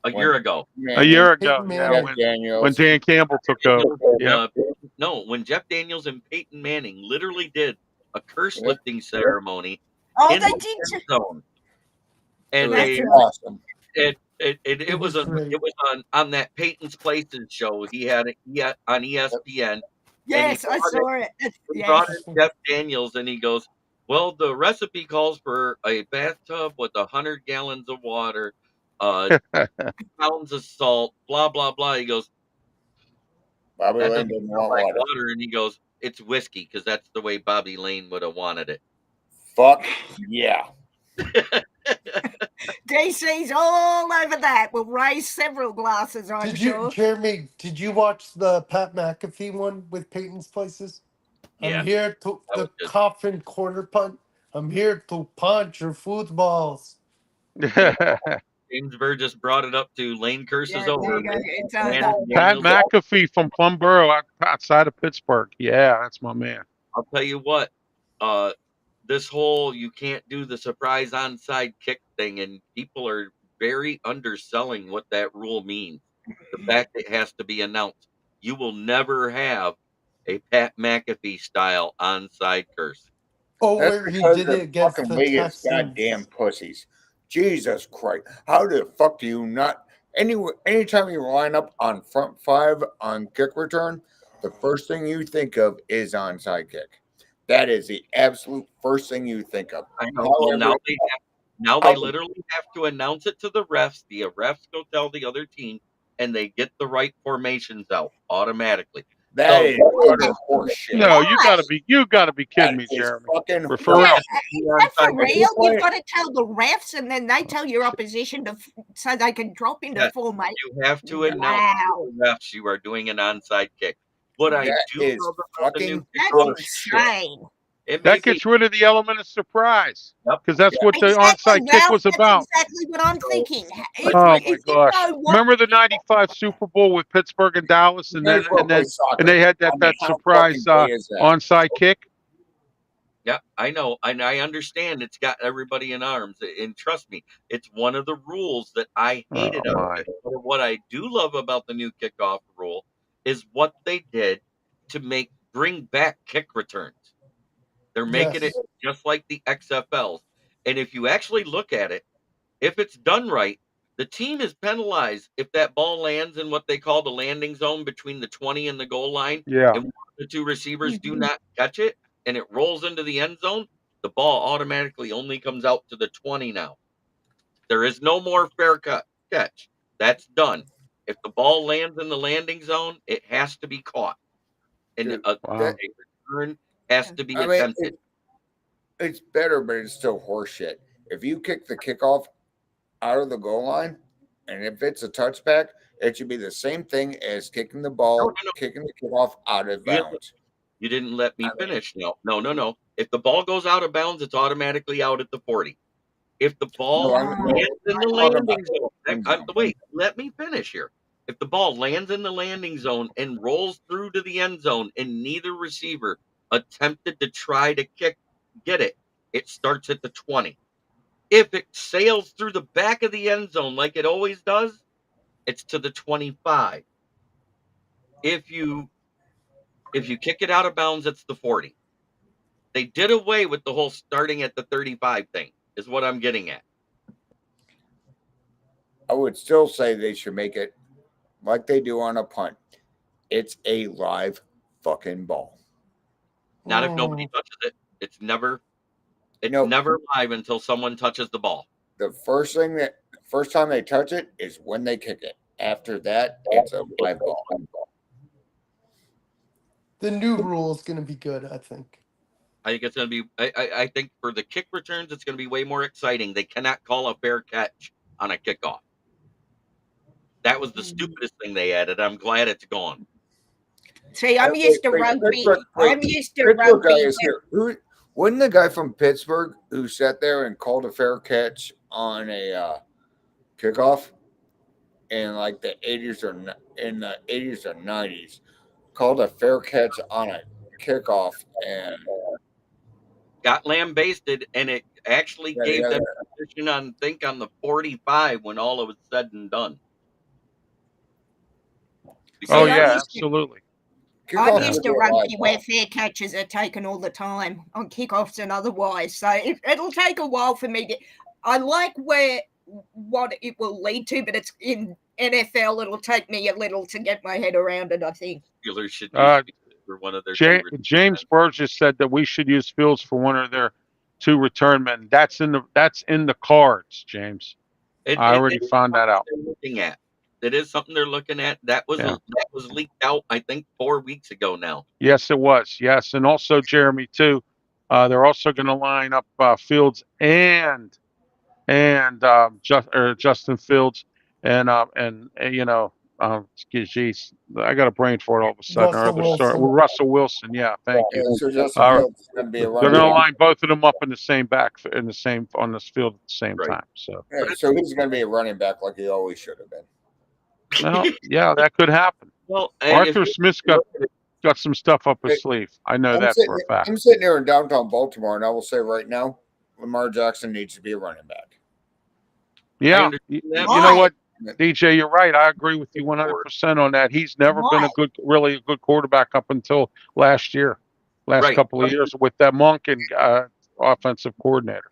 a year ago.
A year
Peyton
ago, yeah,
Manning.
when
Daniels.
Dan Campbell took over. Yep.
No, when Jeff Daniels and Peyton Manning literally did a curse
Yep.
lifting ceremony
Oh,
in
they
the
did.
end zone, and
That's
they
right.
Awesome.
it was
was great.
on that Peyton's Places show. He had it on ESPN, and
Yes, I saw it.
he brought
Yes.
in Jeff Daniels, and he goes, "Well, the recipe calls for a bathtub with 100 gallons of water, 2 pounds of salt, blah blah blah." He goes,
Bobby
"That
Lane
doesn't
didn't
sound
want
like
water.
water," and he goes, "It's whiskey because that's the way Bobby Lane would have wanted it."
Fuck yeah.
DC's all over that. We'll raise several glasses, I'm sure.
Jeremy? Did you watch the Pat McAfee one with Peyton's Places?
Yeah,
I'm here to
that was
the
good.
coffin corner punt. I'm here to punch your footballs.
James Burgess brought it up to Lane curses
Yeah, there
over.
you go. It's
Man,
over.
Pat
Daniels,
McAfee from Plumboro, outside of Pittsburgh. Yeah, that's my man.
I'll tell you what, this whole you can't do the surprise onside kick thing, and people are very underselling what that rule means. The fact it has to be announced. You will never have a Pat McAfee style onside curse.
Oh,
That's
where he
because
did it
the
against
fucking
the
league is goddamn
Texans.
pussies. Jesus Christ. How the fuck do you not anytime you line up on front five on kick return, the first thing you think of is onside kick. That is the absolute first thing you think of.
I know. Well,
However,
now they
how-
literally have to announce it to the refs. The refs go tell the other team, and they get the right formations out automatically.
that
So
is utter horseshit.
No, you
Why?
gotta be
That
kidding me,
is
Jeremy.
fucking
For real.
Yeah, is that for
onside kick.
real? You've got to tell the refs, and then they tell your opposition so they can drop into
Yes,
formation.
you have to announce
Wow,
to the refs you are doing an onside kick. What I
that
do
is
love about the new
fucking
that's
kickoff,
horseshit.
insane.
it
That
makes it
gets rid of the element of surprise.
yep.
Because that's what the
Exactly,
onside kick
Ralph.
was
That's
about.
exactly what I'm thinking. If,
Oh
Like
my
if you
gosh.
know what,
Remember the '95 Super Bowl with Pittsburgh and Dallas, and
Guys
then
want to play soccer.
they had
I
that
mean, how
surprise
fucking gay is that?
onside kick?
yeah, I know, and I understand it's got everybody in arms, and trust me, it's one of the rules that I hated
Oh
out of
my.
it. But what I do love about the new kickoff rule is what they did to bring back kick returns. They're making it
Yes.
just like the XFLs, and if you actually look at it, if it's done right, the team is penalized if that ball lands in what they call the landing zone between the 20 and the goal line,
Yeah.
and one of the two receivers do not catch it and it rolls into the end zone, the ball automatically only comes out to the 20 now. There is no more catch. That's done. If the ball lands in the landing zone, it has to be caught. And
Dude,
a
Wow.
return has to be
I mean,
attempted.
it's better, but it's still horseshit. If you kick the kickoff out of the goal line, and if it's a touchback, it should be the same thing as kicking the ball,
No.
kicking the kickoff out of
You
bounds.
You didn't let me
I mean,
finish. No. If the ball goes out of bounds, it's automatically out at the 40. If the
no,
ball
I'm
lands in the
talking about
landing zone,
end zone.
wait, let me finish here. If the ball lands in the landing zone and rolls through to the end zone and neither receiver attempted to try to get it, it starts at the 20. If it sails through the back of the end zone like it always does, it's to the 25. If you kick it out of bounds, it's the 40. They did away with the whole starting at the 35 thing, is what I'm getting at.
I would still say they should make it like they do on a punt. It's a live fucking ball.
Not if nobody touches it. It's never
Nope.
live until someone touches the ball.
The first time they touch it is when they kick it. After that, it's a live ball.
The new rule is going to be good, I think.
I think it's going to be. I think for the kick returns, it's going to be way more exciting. They cannot call a fair catch on a kickoff. That was the stupidest thing they added. I'm glad it's gone.
See, I'm used to rugby. I'm used to
Pittsburgh guy
rugby.
is here. Wasn't the guy from Pittsburgh who sat there and called a fair catch on a kickoff? in like the 80s or in the 80s or 90s called a fair catch on a kickoff, and
got lambasted, and it actually
yeah,
gave
yeah,
them position on, I think, on the 45 when all of it's said and done.
Oh
Because
See,
yeah, absolutely.
I'm
kickoffs
used to
are a lot.
rugby where fair catches are taken all the time on kickoffs and otherwise. So it'll take a while for me to. I like what it will lead to, but it's in NFL. It'll take me a little to get my head around it, I think.
Steelers should use
Uh,
Fields for one of their
James Burgess said that we should use Fields for one of their 2 return men. That's in the cards, James. I already found that out.
They're looking at. It is something they're looking at. That was
Yeah.
that was leaked out, I think, 4 weeks ago now.
Yes, it was. Yes, and also Jeremy too. They're also going to line up Fields and Justin Fields and geez, I got a brain for it all of a sudden.
Russell Wilson.
Russell Wilson. Yeah, thank you.
So Justin
All right.
Fields is going to be a
They're
running
going to
back.
line both of them up in the same on this field at the same
Right.
time. So,
Yeah, so he's going to be a running back like he always should have been.
well, yeah, that could happen.
Well,
Arthur Smith's got some stuff up his sleeve. I know that for a fact.
I'm sitting here in downtown Baltimore, and I will say right now, Lamar Jackson needs to be a running back.
Yeah, you know what, DJ, you're right. I agree with you 100% on that. He's never been a really good quarterback up until last couple of years with that Monken offensive coordinator.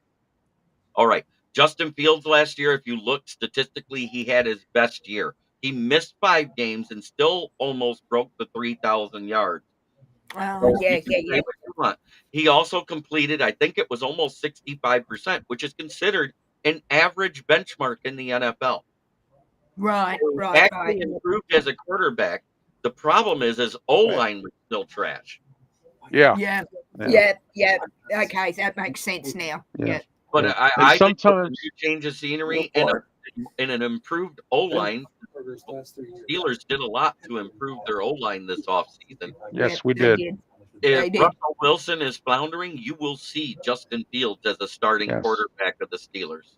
All right. Justin Fields last year, if you look statistically, he had his best year. He missed 5 games and still almost broke the 3,000 yards.
Oh, yeah.
He also completed, I think it was almost 65%, which is considered an average benchmark in the NFL.
Right.
Actually improved as a quarterback. The problem is his O-line was still trash.
Yeah. Okay, that makes sense now. Yeah.
But I
sometimes
think you change the scenery and an improved O-line. Steelers did a lot to improve their O-line this offseason.
Yes, we did.
If Russell Wilson is floundering, you will see Justin Fields as a starting quarterback of the Steelers.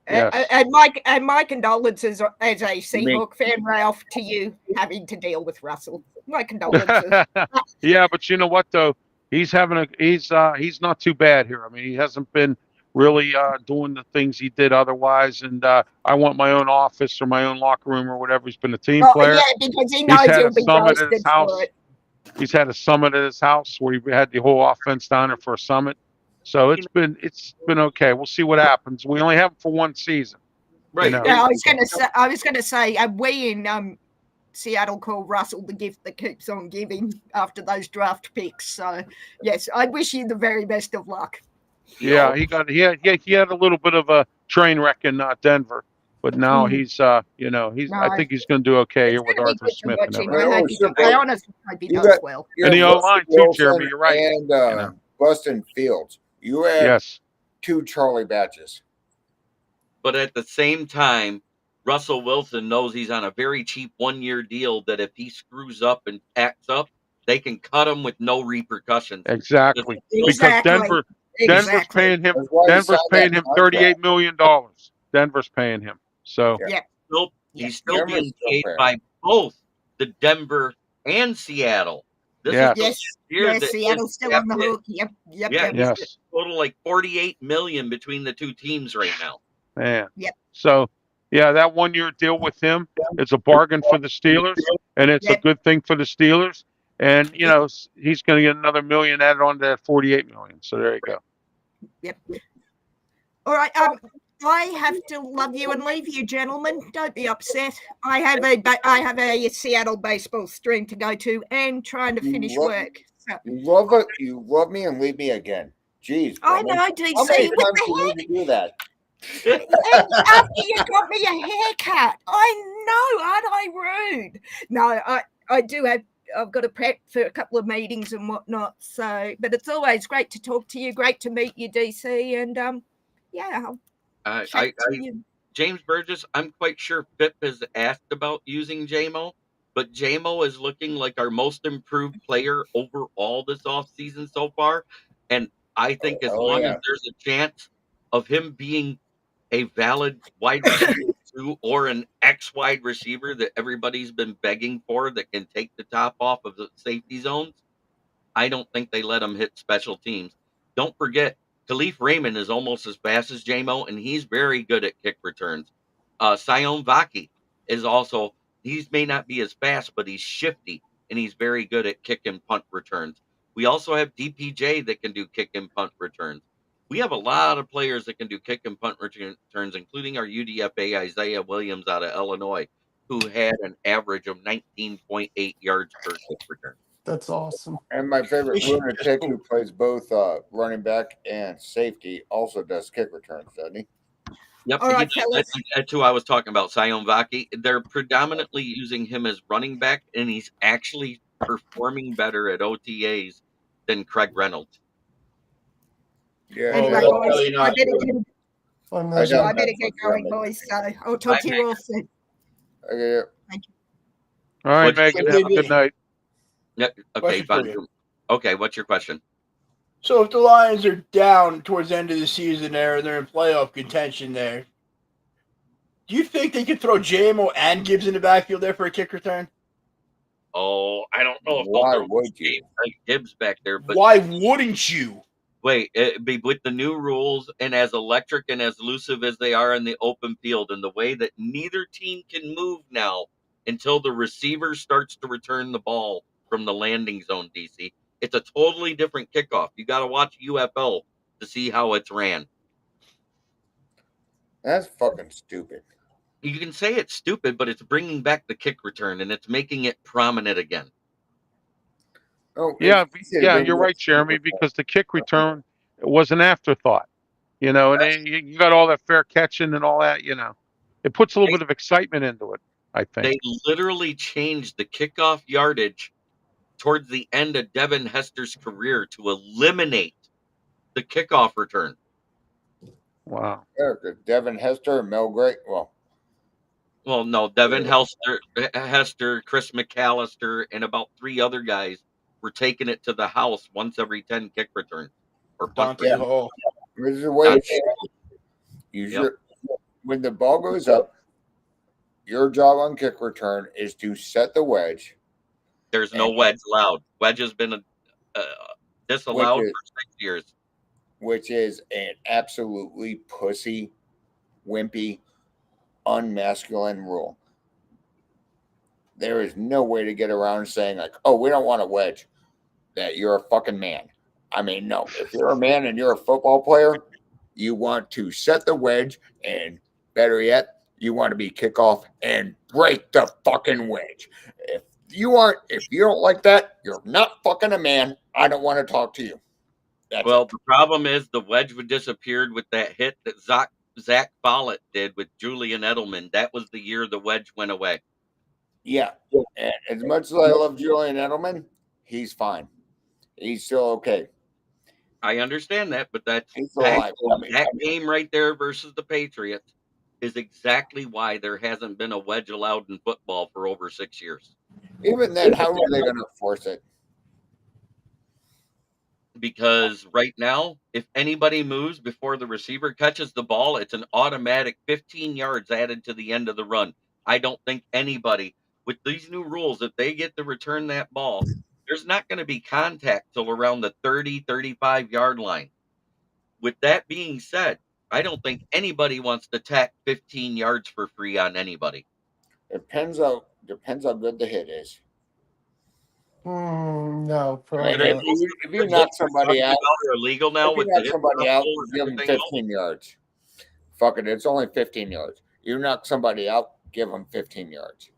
Yes.
And my condolences as a Seahawk fan, Ralph, to you having to deal with Russell. My condolences.
Yeah, but you know what though? He's not too bad here. I mean, he hasn't been really doing the things he did otherwise. And I want my own office or my own locker room or whatever. He's been a team player.
Yeah, because he knows he'll be roasted for it.
He's had a summit at his house where he had the whole offense down there for a summit. So it's been okay. We'll see what happens. We only have him for 1 season.
Right.
You know?
Yeah, I was gonna say we in Seattle call Russell the gift that keeps on giving after those draft picks. So yes, I wish you the very best of luck.
Yeah, he had a little bit of a train wreck in Denver, but now he's I think he's going to do okay here with Arthur Smith and everything.
I honestly hope he does well.
And the O-line too, Jeremy. You're right.
And Bustin Fields. You have 2 Charlie Batches.
But at the same time, Russell Wilson knows he's on a very cheap 1-year deal that if he screws up and acts up, they can cut him with no repercussions.
Exactly. Because Denver's paying him $38 million. Denver's paying him. So
he's still being paid by both the Denver and Seattle.
Seattle's still on the hook. Yep.
Yes. Total like $48 million between the 2 teams right now.
Man.
Yep.
So that 1-year deal with him is a bargain for the Steelers, and it's a good thing for the Steelers. And he's going to get another $1 million added on to that $48 million. So there you go.
Yep. All right. I have to love you and leave you, gentlemen. Don't be upset. I have a Seattle baseball stream to go to and trying to finish work. So.
You love me and leave me again. Jeez.
I know, DC.
How many times do you need to do that?
After you got me a haircut. I know, aren't I rude? No, I do have. I've got to prep for a couple of meetings and whatnot. So, but it's always great to talk to you. Great to meet you, DC. And
James Burgess, I'm quite sure Pip has asked about using JMO, but JMO is looking like our most improved player overall this offseason so far. And I think as long as there's a chance of him being a valid wide receiver 2 or an X wide receiver that everybody's been begging for that can take the top off of the safety zones, I don't think they let him hit special teams. Don't forget, Khalif Raymond is almost as fast as JMO, and he's very good at kick returns. Sion Vaki is also, he may not be as fast, but he's shifty, and he's very good at kick and punt returns. We also have DPJ that can do kick and punt returns. We have a lot of players that can do kick and punt returns, including our UDFA Isaiah Williams out of Illinois, who had an average of 19.8 yards per kick return.
That's awesome.
And my favorite lunatic who plays both running back and safety also does kick returns, doesn't he?
Yep,
All
he
right,
does.
fellas.
That's who I was talking about, Sion Vaki. They're predominantly using him as running back, and he's actually performing better at OTAs than Craig Reynolds.
Yeah.
Anyway,
that's
boys,
really not
I better
true.
get,
I'm
I
so
know.
I better
That's
get
what
going,
Jeremy-
boys. So I'll talk to you all soon.
Okay,
All right,
What's-
Megan, have a good night.
Yep. Okay,
Question for
fine.
you.
Okay, what's your question?
So if the Lions are down towards the end of the season there and they're in playoff contention there, do you think they could throw JMO and Gibbs in the backfield there for a kick return?
Oh, I don't know if
Why
they'll throw
would you?
Gibbs back there, but
Why wouldn't you?
wait, with the new rules and as electric and as elusive as they are in the open field, and the way that neither team can move now until the receiver starts to return the ball from the landing zone, DC, it's a totally different kickoff. You got to watch UFL to see how it's ran.
That's fucking stupid.
You can say it's stupid, but it's bringing back the kick return and it's making it prominent again.
Oh,
Yeah,
it's-
yeah, you're right, Jeremy, because the kick return was an afterthought, and then you got all that fair catching and all that, It puts a little bit of excitement into it, I think.
They literally changed the kickoff yardage towards the end of Devin Hester's career to eliminate the kickoff return.
Wow.
Yeah, 'cause Devin Hester and Mel Gray.
Well, no, Devin Hester, Chris McAllister, and about 3 other guys were taking it to the house once every 10 kick returns or punt
Dante
returns.
Hall.
this is the way it should be. When the ball goes up, your job on kick return is to set the wedge,
There's no wedge allowed. Wedge has been disallowed
Which is-
for 6 years.
which is an absolutely pussy, wimpy, unmasculine rule. There is no way to get around saying like, "Oh, we don't want a wedge." That you're a fucking man. I mean, no. If you're a man and you're a football player, you want to set the wedge, and better yet, you want to be kickoff and break the fucking wedge. If you don't like that, you're not fucking a man. I don't want to talk to you. That's
Well,
it.
the problem is the wedge would disappeared with that hit that Zach Follett did with Julian Edelman. That was the year the wedge went away.
Yeah. And as much as I love Julian Edelman, he's fine. He's still okay.
I understand that, but
He's still alive.
that game right there versus the Patriots is exactly why there hasn't been a wedge allowed in football for over 6 years.
Even then, how are they going to force it?
Because right now, if anybody moves before the receiver catches the ball, it's an automatic 15 yards added to the end of the run. I don't think anybody, with these new rules, if they get to return that ball, there's not going to be contact till around the 30, 35-yard line. With that being said, I don't think anybody wants to tack 15 yards for free on anybody.
Depends how good the hit is.
No,
Right?
probably
If
not.
you knock somebody out,
Are illegal now
if you
with
knock
the
somebody out,
rules and
give them
everything else?
15 yards. Fuck it, it's only 15 yards. You knock somebody out, give them 15 yards.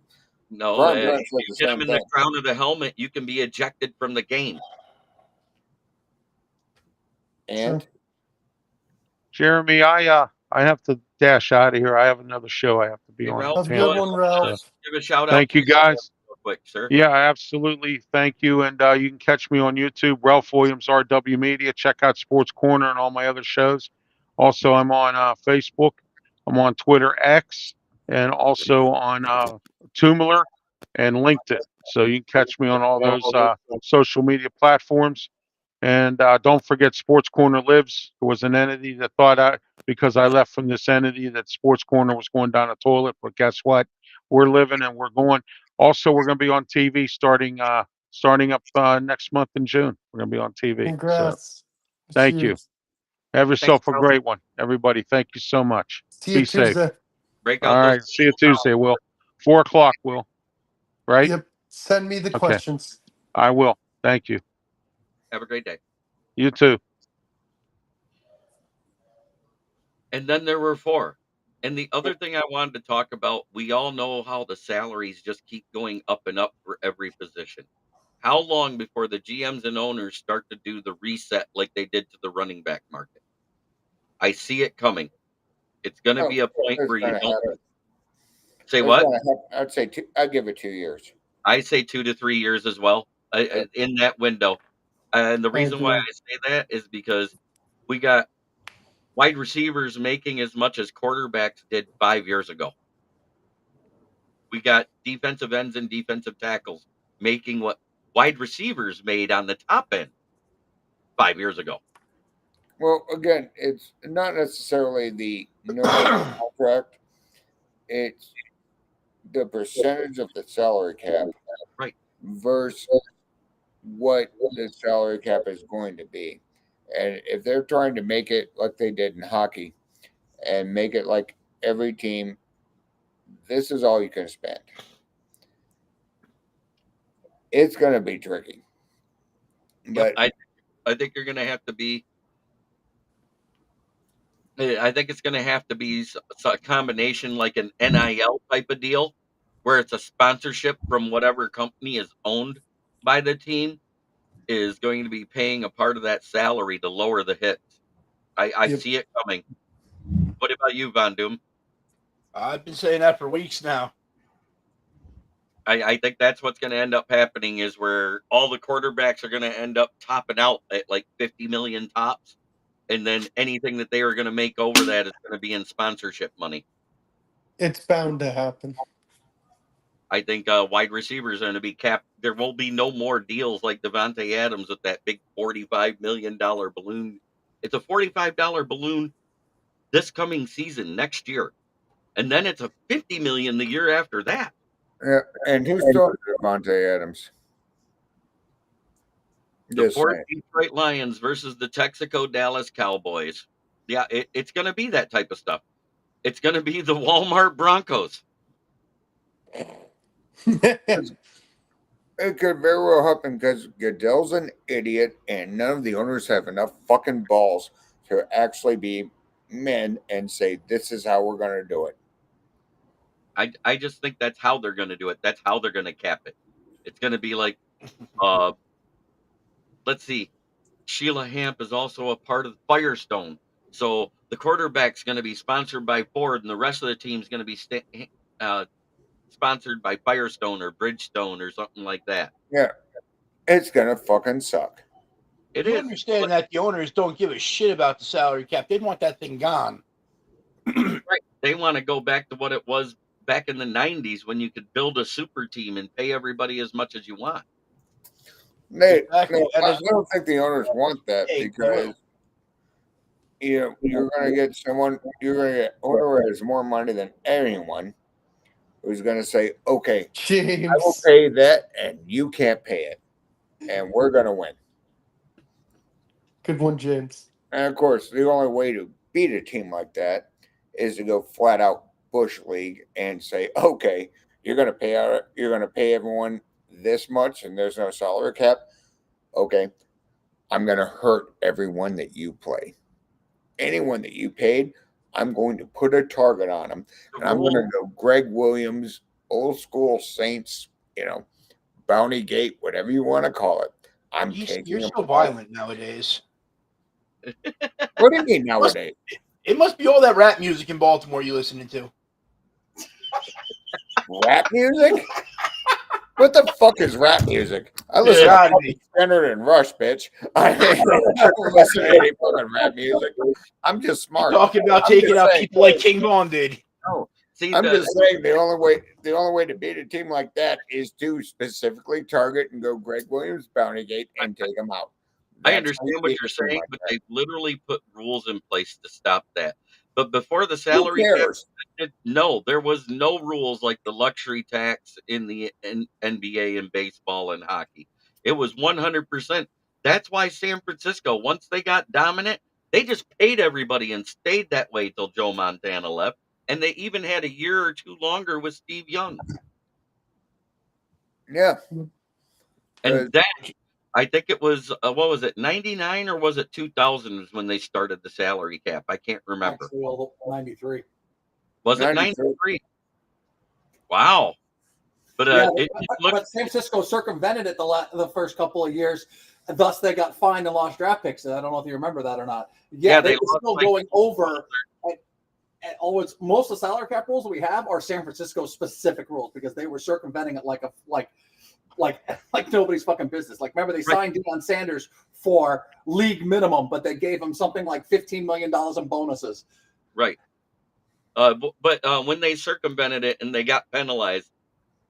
No,
Brian
if
Burns
you
said the
hit
same
him in the
thing.
crown of the helmet, you can be ejected from the game.
And
Jeremy, I have to dash out of here. I have another show I have to be
Hey,
on.
Ralph,
Have a
Tampa.
good one, Ralph.
give a shout out.
Thank you, guys.
Real quick, sir.
Yeah, absolutely. Thank you. And you can catch me on YouTube, Ralph Williams, RW Media. Check out Sports Corner and all my other shows. Also, I'm on Facebook. I'm on Twitter X and also on Tumblr and LinkedIn. So you can catch me on all those social media platforms. And don't forget, Sports Corner Lives. It was an entity that thought because I left from this entity that Sports Corner was going down the toilet. But guess what? we're living and we're going. Also, we're going to be on TV starting up next month in June. We're going to be on TV. So
Congrats. That's
thank you.
huge.
Have yourself a
Charles.
great one, everybody. Thank you so much.
See you
Be safe.
Tuesday.
Break
All
out those.
right. See you Tuesday, Will. 4:00, Will. Right?
Yep. Send me the
Okay.
questions.
I will. Thank you.
Have a great day.
You too.
And then there were 4. And the other thing I wanted to talk about, we all know how the salaries just keep going up and up for every position. How long before the GMs and owners start to do the reset like they did to the running back market? I see it coming. It's going to be a point
It's
where you
gonna
don't
happen.
say
It's
what?
gonna happen. I'd say I'd give it 2 years.
I say 2 to 3 years as well, in that window. And the
I
reason why
agree.
I say that is because we got wide receivers making as much as quarterbacks did 5 years ago. We got defensive ends and defensive tackles making what wide receivers made on the top end 5 years ago.
Well, again, it's not necessarily the number of contract; it's the percentage of the salary cap
Right.
versus what the salary cap is going to be. And if they're trying to make it like they did in hockey and make it like every team, this is all you can spend. It's going to be tricky.
Yep.
But
I think you're going to have to be. I think it's going to have to be a combination like an NIL type of deal, where it's a sponsorship from whatever company is owned by the team is going to be paying a part of that salary to lower the hits. I
Yep.
see it coming. What about you, Von Doom?
I've been saying that for weeks now.
I think that's what's going to end up happening is where all the quarterbacks are going to end up topping out at like 50 million tops. And then anything that they are going to make over that is going to be in sponsorship money.
It's bound to happen.
I think wide receivers are going to be capped. There will be no more deals like Devontae Adams with that big $45 million balloon. It's a $45 balloon this coming season next year. And then it's a $50 million the year after that.
yeah, and who's throwing Devontae Adams?
The
Just
Fort
saying.
Detroit Lions versus the Texaco Dallas Cowboys. Yeah, it's going to be that type of stuff. It's going to be the Walmart Broncos.
It could very well happen because Goodell's an idiot and none of the owners have enough fucking balls to actually be men and say, this is how we're going to do it.
I just think that's how they're going to do it. That's how they're going to cap it. It's going to be like, let's see, Sheila Hamp is also a part of Firestone. So the quarterback's going to be sponsored by Ford, and the rest of the team's going to be sponsored by Firestone or Bridgestone or something like that.
Yeah. It's going to fucking suck.
It
You
is.
understand that the owners don't give a shit about the salary cap. They want that thing gone.
Right. They want to go back to what it was back in the 90s when you could build a super team and pay everybody as much as you want.
Exactly.
I don't think the owners want that
Hey,
because you're going to get someone, you're going to get owner who has more money than anyone who's going to say, okay, I will
James.
pay that and you can't pay it. And we're going to win.
Good one, James.
And of course, the only way to beat a team like that is to go flat out Bush League and say, okay, you're going to pay everyone this much and there's no salary cap. Okay, I'm going to hurt everyone that you play. Anyone that you paid, I'm going to put a target on them. And I'm going to go Greg Williams, old school Saints, Bounty Gate, whatever you want to call it.
You're so violent nowadays.
What do you mean nowadays?
It must be all that rap music in Baltimore you're listening to.
Rap music? What the fuck is rap music? I listen to Standard and Rush, bitch. I don't listen to any fucking rap music. I'm just smart.
You're talking about taking out people like King Von did.
No, see,
I'm just saying the only way to beat a team like that is to specifically target and go Greg Williams, Bounty Gate, and take them out.
I understand what you're saying, but they've literally put rules in place to stop that. But before the salary cap, No, there was no rules like the luxury tax in the NBA and baseball and hockey. It was 100%. That's why San Francisco, once they got dominant, they just paid everybody and stayed that way till Joe Montana left. And they even had a year or two longer with Steve Young.
Yeah.
And that, I think it was, what was it, 99 or was it 2000 when they started the salary cap? I can't remember.
Actually, well, 93.
Was it 93? Wow. But
Yeah,
it looked,
but San Francisco circumvented it the first couple of years. And thus, they got fined and lost draft picks. I don't know if you remember that or not. Yeah, they were still going over. And always, most of the salary cap rules we have are San Francisco specific rules because they were circumventing it like nobody's fucking business. Like, remember they signed Deion Sanders for league minimum, but they gave him something like $15 million in bonuses.
Right. But when they circumvented it and they got penalized,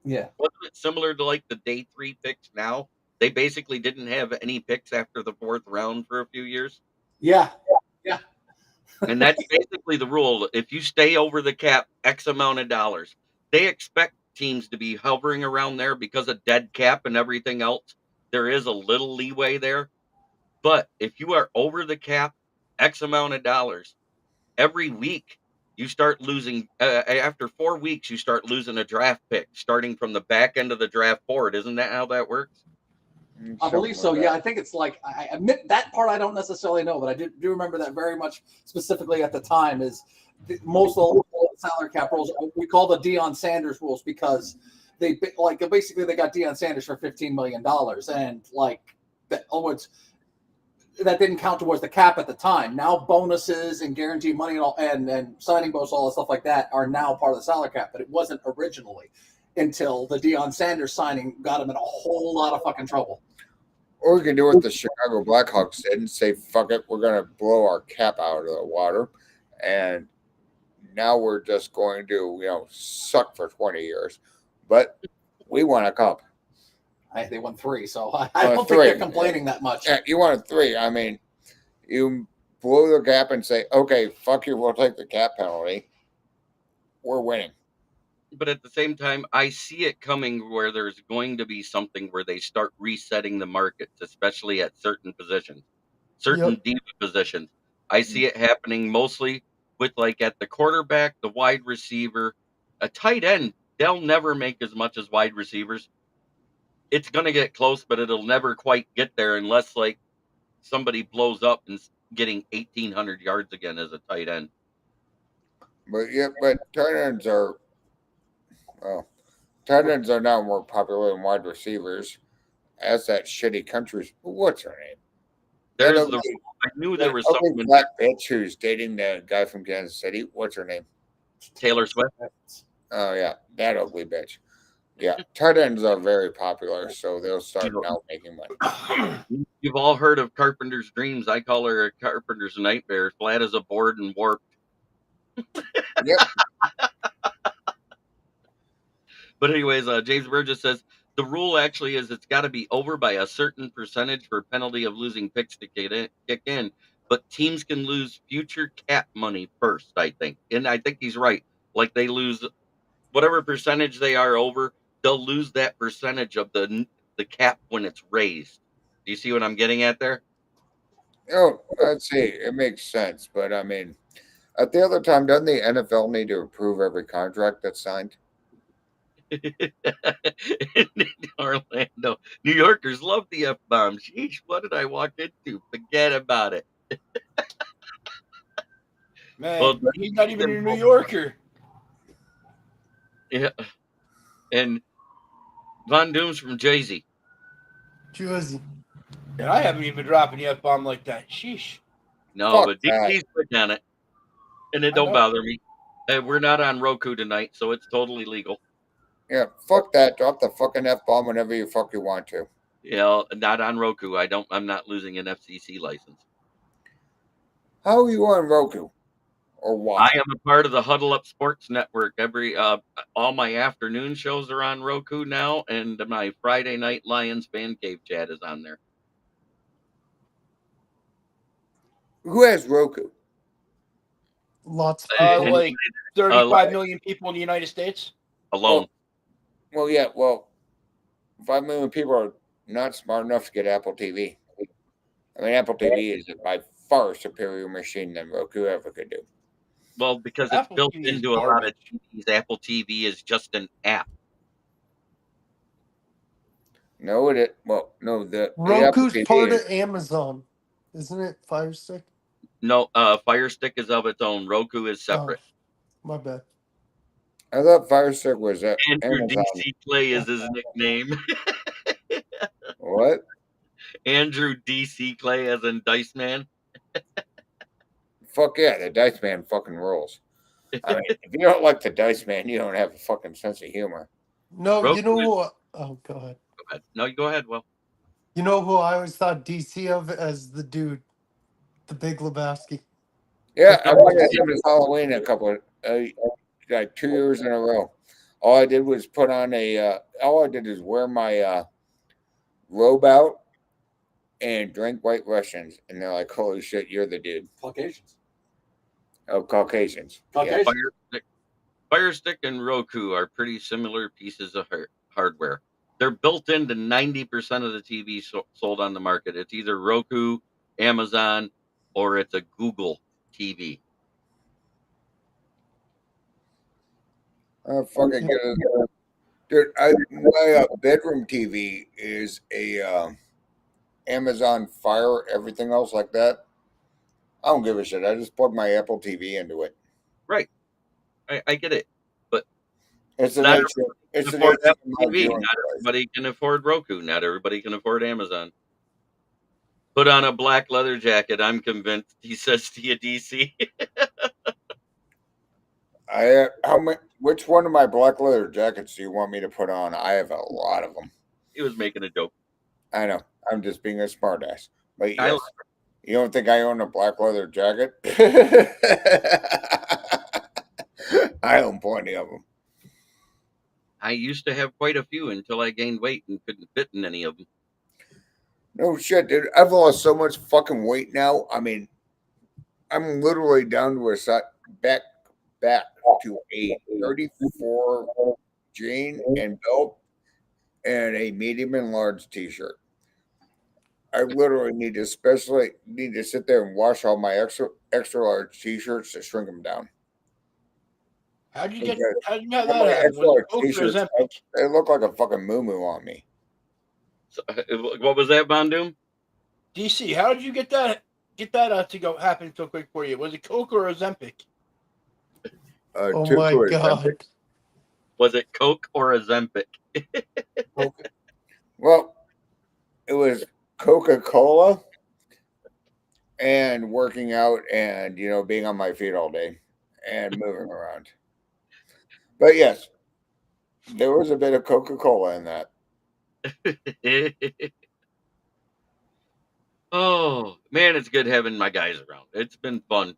yeah,
wasn't it similar to like the day 3 picks now? They basically didn't have any picks after the 4th round for a few years.
Yeah.
And that's basically the rule. If you stay over the cap X amount of dollars, they expect teams to be hovering around there because of dead cap and everything else. There is a little leeway there. But if you are over the cap X amount of dollars, every week you start losing. After 4 weeks, you start losing a draft pick starting from the back end of the draft board. Isn't that how that works?
I believe so. Yeah, I think it's like, I admit that part I don't necessarily know, but I do remember that very much specifically at the time. Is most of the salary cap rules we call the Deion Sanders rules because they basically they got Deion Sanders for $15 million and like that. That didn't count towards the cap at the time. Now bonuses and guaranteed money and signing bonus, all the stuff like that are now part of the salary cap, but it wasn't originally until the Deion Sanders signing got him in a whole lot of fucking trouble.
Or we can do what the Chicago Blackhawks did and say, fuck it, we're going to blow our cap out of the water. And now we're just going to, suck for 20 years. But we won a cup.
They won 3, so I don't think they're complaining that much.
Yeah, you won 3. I mean, you blow the cap and say, okay, fuck you, we'll take the cap penalty. We're winning.
But at the same time, I see it coming where there's going to be something where they start resetting the markets, especially at certain positions, certain diva positions. I see it happening mostly with like at the quarterback, the wide receiver, a tight end. They'll never make as much as wide receivers. It's going to get close, but it'll never quite get there unless like somebody blows up and getting 1,800 yards again as a tight end.
But tight ends are now more popular than wide receivers. As that shitty country's, what's her name?
I knew there was something.
Black bitch who's dating the guy from Kansas City. What's her name?
Taylor Swift.
Oh yeah, that ugly bitch. Yeah, tight ends are very popular, so they'll start now making money.
You've all heard of Carpenter's Dreams. I call her a Carpenter's Nightmare, flat as a board and warped.
Yep.
But anyways, James Burgess says, the rule actually is it's got to be over by a certain percentage for penalty of losing picks to kick in. But teams can lose future cap money first, I think. And I think he's right. Like they lose whatever percentage they are over, they'll lose that percentage of the cap when it's raised. Do you see what I'm getting at there?
Oh, I'd say it makes sense. But I mean, at the other time, doesn't the NFL need to approve every contract that's signed?
In Orlando, New Yorkers love the F-bomb. Sheesh, what did I walk into? Forget about it.
Man, he's not even a New Yorker.
Yeah. And Von Doom's from Jersey.
Jersey.
And I haven't even been dropping the F-bomb like that. Sheesh.
No, but DP's quick on it. And it don't bother me. We're not on Roku tonight, so it's totally legal.
Yeah, fuck that. Drop the fucking F-bomb whenever you want to.
Yeah, not on Roku. I'm not losing an FCC license.
How are you on Roku? Or why?
I am a part of the Huddle Up Sports Network. All my afternoon shows are on Roku now, and my Friday night Lions fan cave chat is on there.
Who has Roku?
Lots of people.
Like 35 million people in the United States
alone.
Well, yeah. Well, 5 million people are not smart enough to get Apple TV. I mean, Apple TV is by far a superior machine than Roku ever could do.
Well, because it's
Apple
built
TV is
into a lot of
garbage.
TVs. Apple TV is just an app.
No, the Apple
Roku's
TV
part
is,
of Amazon, isn't it? Fire Stick.
No, Fire Stick is of its own. Roku is
Oh,
separate.
my bad.
I thought Fire Stick was at
Andrew
Amazon.
DC Clay is his nickname.
What?
Andrew DC Clay, as in Dice Man.
Fuck yeah, the Dice Man fucking rules. I mean, if you don't like the Dice Man, you don't have a fucking sense of humor.
No,
Roku
you know
is-
who? Oh, go ahead.
Go ahead. No, you go ahead. Well,
You know who I always thought DC of as the dude, the Big Lebowski.
Yeah, I went to him as Halloween like 2 years in a row. All I did was put on all I did is wear my robe out and drink White Russians, and they're like, "Holy shit, you're the dude."
Caucasians.
Oh, Caucasians.
Caucasians.
Fire Stick and Roku are pretty similar pieces of hardware. They're built into 90% of the TV sold on the market. It's either Roku, Amazon, or it's a Google TV.
Fucking get it. Dude, my bedroom TV is a Amazon Fire, everything else like that. I don't give a shit. I just plug my Apple TV into it.
Right. I get it. But
It's the
not
nature. It's the
afford
nature of
Apple
my
TV.
viewing
Not
choice.
everybody can afford Roku. Not everybody can afford Amazon. Put on a black leather jacket. I'm convinced, he says to you, DC.
Which one of my black leather jackets do you want me to put on? I have a lot of them.
He was making a joke.
I know. I'm just being a smartass. But
I
yes, you don't think I own a black leather jacket? I own plenty of them.
I used to have quite a few until I gained weight and couldn't fit in any of them.
No shit, dude. I've lost so much fucking weight now. I mean, I'm literally down to back to a 34 jean and belt and a medium and large t-shirt. I literally need to sit there and wash all my extra large t-shirts to shrink them down.
How'd you
Okay.
have
All
that
my
happen?
extra
Was
large
it Coke or
t-shirts,
Ozempic?
they look like a fucking moo on me.
So, what was that, Von Doom?
DC, how did you get that to go happen so quick for you? Was it Coke or Ozempic?
Oh
Two
my
for
god.
Ozempic.
Was it Coke or Ozempic?
Coke.
Well, it was Coca-Cola and working out and being on my feet all day and moving around. But yes, there was a bit of Coca-Cola in that.
Oh man, it's good having my guys around. It's been fun.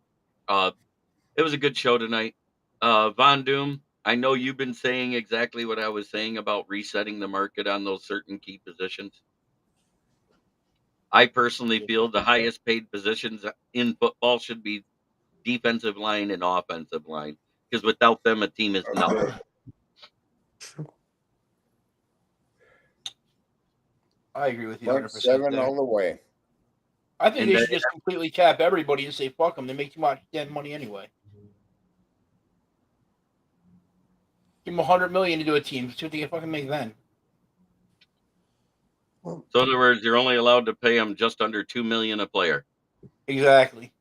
It was a good show tonight. Von Doom, I know you've been saying exactly what I was saying about resetting the market on those certain key positions. I personally feel the highest paid positions in football should be defensive line and offensive line, because without them, a team is nothing.
I agree with you
Front
100%.
seven
there.
all the way.
I think
And
they
then-
should just completely cap everybody and say fuck them. They make too much damn money anyway. Give them $100 million to do a team. See what they can fucking make then.
Well,
So in other words, you're only allowed to pay them just under $2 million a player.
Exactly.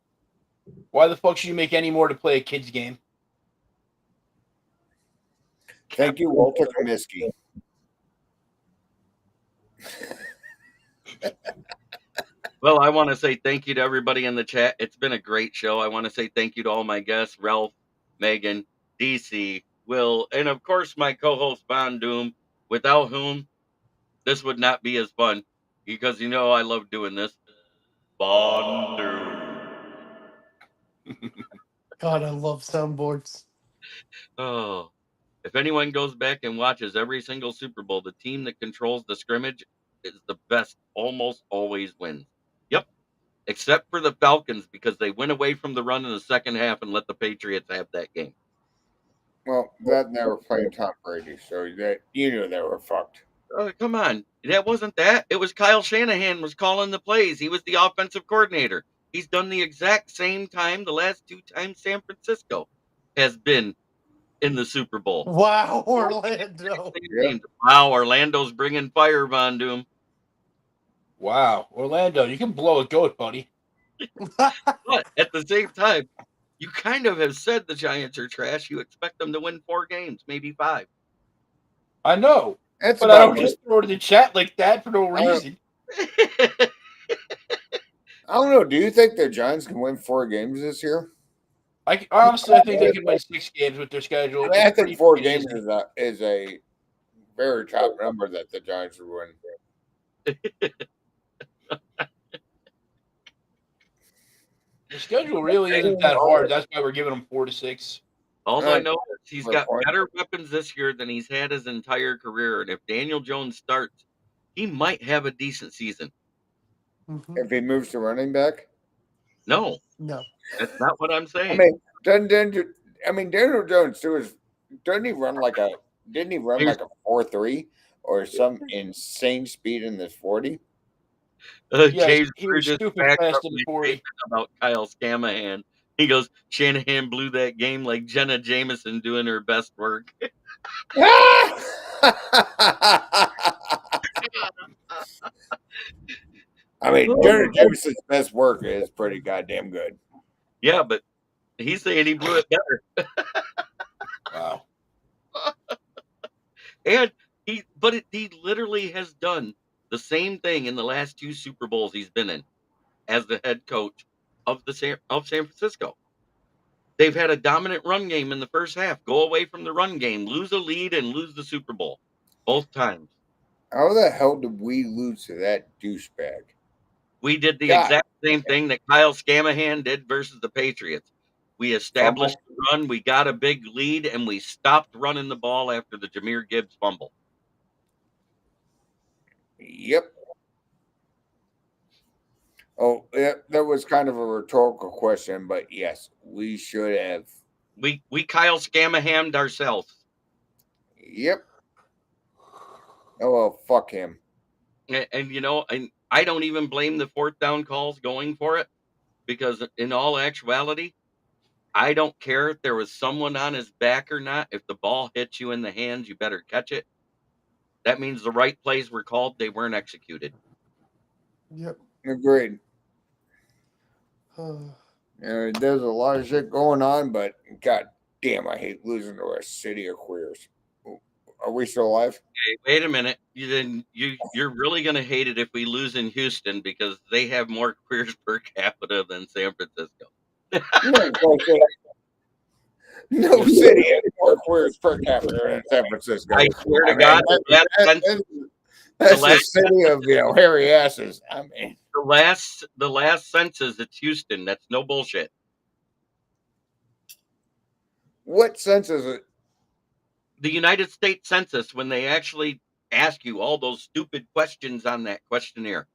Why the fuck should you make any more to play a kid's game?
Thank you, Walter Comiskey.
Well, I want to say thank you to everybody in the chat. It's been a great show. I want to say thank you to all my guests, Ralph, Megan, DC, Will, and of course my co-host Von Doom, without whom this would not be as fun, because I love doing this. Von Doom.
God, I love soundboards.
Oh, if anyone goes back and watches every single Super Bowl, the team that controls the scrimmage is the best, almost always wins. Yep. except for the Falcons because they went away from the run in the second half and let the Patriots have that game.
Well, that never played Tom Brady, so that you knew they were fucked.
Come on, that wasn't that. It was Kyle Shanahan was calling the plays. He was the offensive coordinator. He's done the exact same time the last 2 times San Francisco has been in the Super Bowl.
Wow, Orlando.
Yeah.
Wow, Orlando's bringing fire, Von Doom.
Wow, Orlando, you can blow a goat, buddy.
But at the same time, you kind of have said the Giants are trash. You expect them to win 4 games, maybe 5.
I know,
That's
but I
about
don't
right.
just throw it in the chat like that for no reason.
I don't know. Do you think the Giants can win 4 games this year?
Honestly, I think they can win 6 games with their schedule.
I mean, I
It's
think
pretty
4
fucking
games
easy.
is a very top number that the Giants would win.
The schedule really isn't that hard. That's why we're giving them 4 to 6.
All I know is he's
Fair
got
point.
better weapons this year than he's had his entire career. And if Daniel Jones starts, he might have a decent season.
Mhm.
If he moves to running back,
No,
No.
that's not what I'm
I
saying.
mean, Daniel Jones too didn't he run like a 4.3 or some insane speed in this 40?
Yes,
James
he was
Bridges
stupid
backed
fast
up
in
my
the 40.
statement about Kyle Scamahan. He goes, Shanahan blew that game like Jenna Jameson doing her best work.
I mean, Daniel Jameson's best work is pretty goddamn good.
Yeah, but he's saying he blew it better.
Wow.
And he literally has done the same thing in the last 2 Super Bowls he's been in as the head coach of San Francisco. They've had a dominant run game in the first half. Go away from the run game, lose a lead, and lose the Super Bowl both times.
How the hell did we lose to that douchebag?
We did the
God.
exact same thing that Kyle Scamahan did versus the Patriots. We established the run, we got a big lead, and we stopped running the ball after the Jahmyr Gibbs fumble.
Yep. Oh, yeah, that was kind of a rhetorical question, but yes, we should have.
We Kyle Scamahan'd ourselves.
Yep. Oh well, fuck him.
And you know, and I don't even blame the 4th down calls going for it, because in all actuality, I don't care if there was someone on his back or not. If the ball hits you in the hands, you better catch it. That means the right plays were called. They weren't executed.
Yep.
Agreed. There's a lot of shit going on, but god damn, I hate losing to a city of queers. Are we still alive?
Hey, wait a minute. You're really gonna hate it if we lose in Houston because they have more queers per capita than San Francisco.
No city has more queers per capita than San Francisco.
I swear to God,
that's the city of hairy asses. I mean,
the last census, it's Houston. That's no bullshit.
What census? It?
The United States Census, when they actually ask you all those stupid questions on that questionnaire.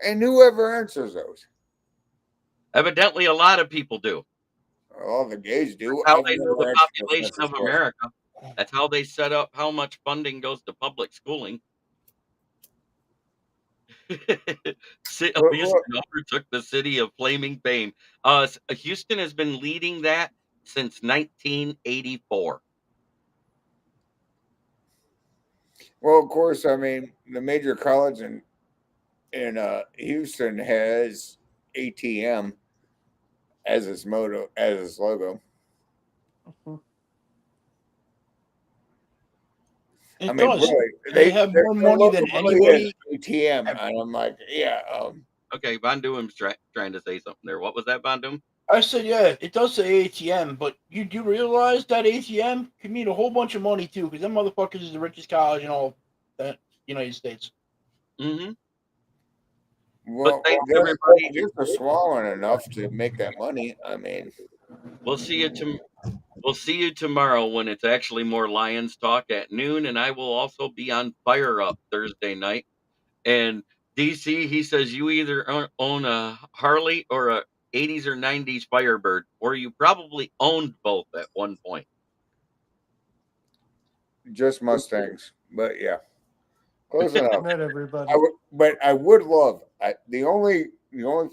And whoever answers those?
Evidently, a lot of people do.
All the gays do.
That's how they know the population of America. That's how they set up how much funding goes to public schooling. Houston overtook the city of flaming fame. Houston has been leading that since 1984.
Well, of course, I mean the major college in Houston has ATM as its logo.
It
I mean,
does.
really,
they have more money than anybody.
ATM, and I'm like, yeah.
Okay, Von Doom's trying to say something there. What was that, Von Doom?
I said, yeah, it does say ATM, but you do realize that ATM can mean a whole bunch of money too, because them motherfuckers is the richest college in all the United States.
Mm-hmm.
Well,
thanks everybody.
They're swallowing enough to make that money. I mean,
we'll see you tomorrow when it's actually more Lions talk at noon, and I will also be on Fire Up Thursday night. And DC, he says you either own a Harley or a 80s or 90s Firebird, or you probably owned both at one point.
Just Mustangs, but yeah, close enough.
Not everybody.
But I would love. The only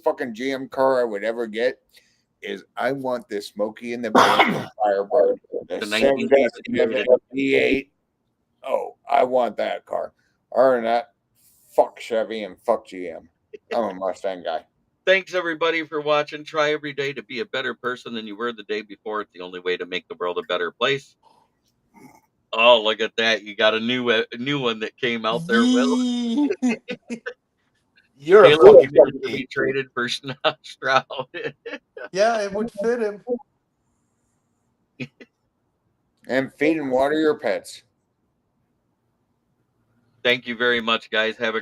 fucking GM car I would ever get is I want this Smokey and the Bandit Firebird, the
The
757 V8. Oh, I want that car. Other than that, fuck Chevy and fuck GM. I'm a Mustang guy.
Thanks everybody for watching. Try every day to be a better person than you were the day before. It's the only way to make the world a better place. Oh, look at that! You got a new one that came out there. Will
You're a
Caleb
fucking
needs to be
idiot.
traded for Stroud?
Yeah, it would fit him.
And feed and water your pets.
Thank you very much, guys. Have a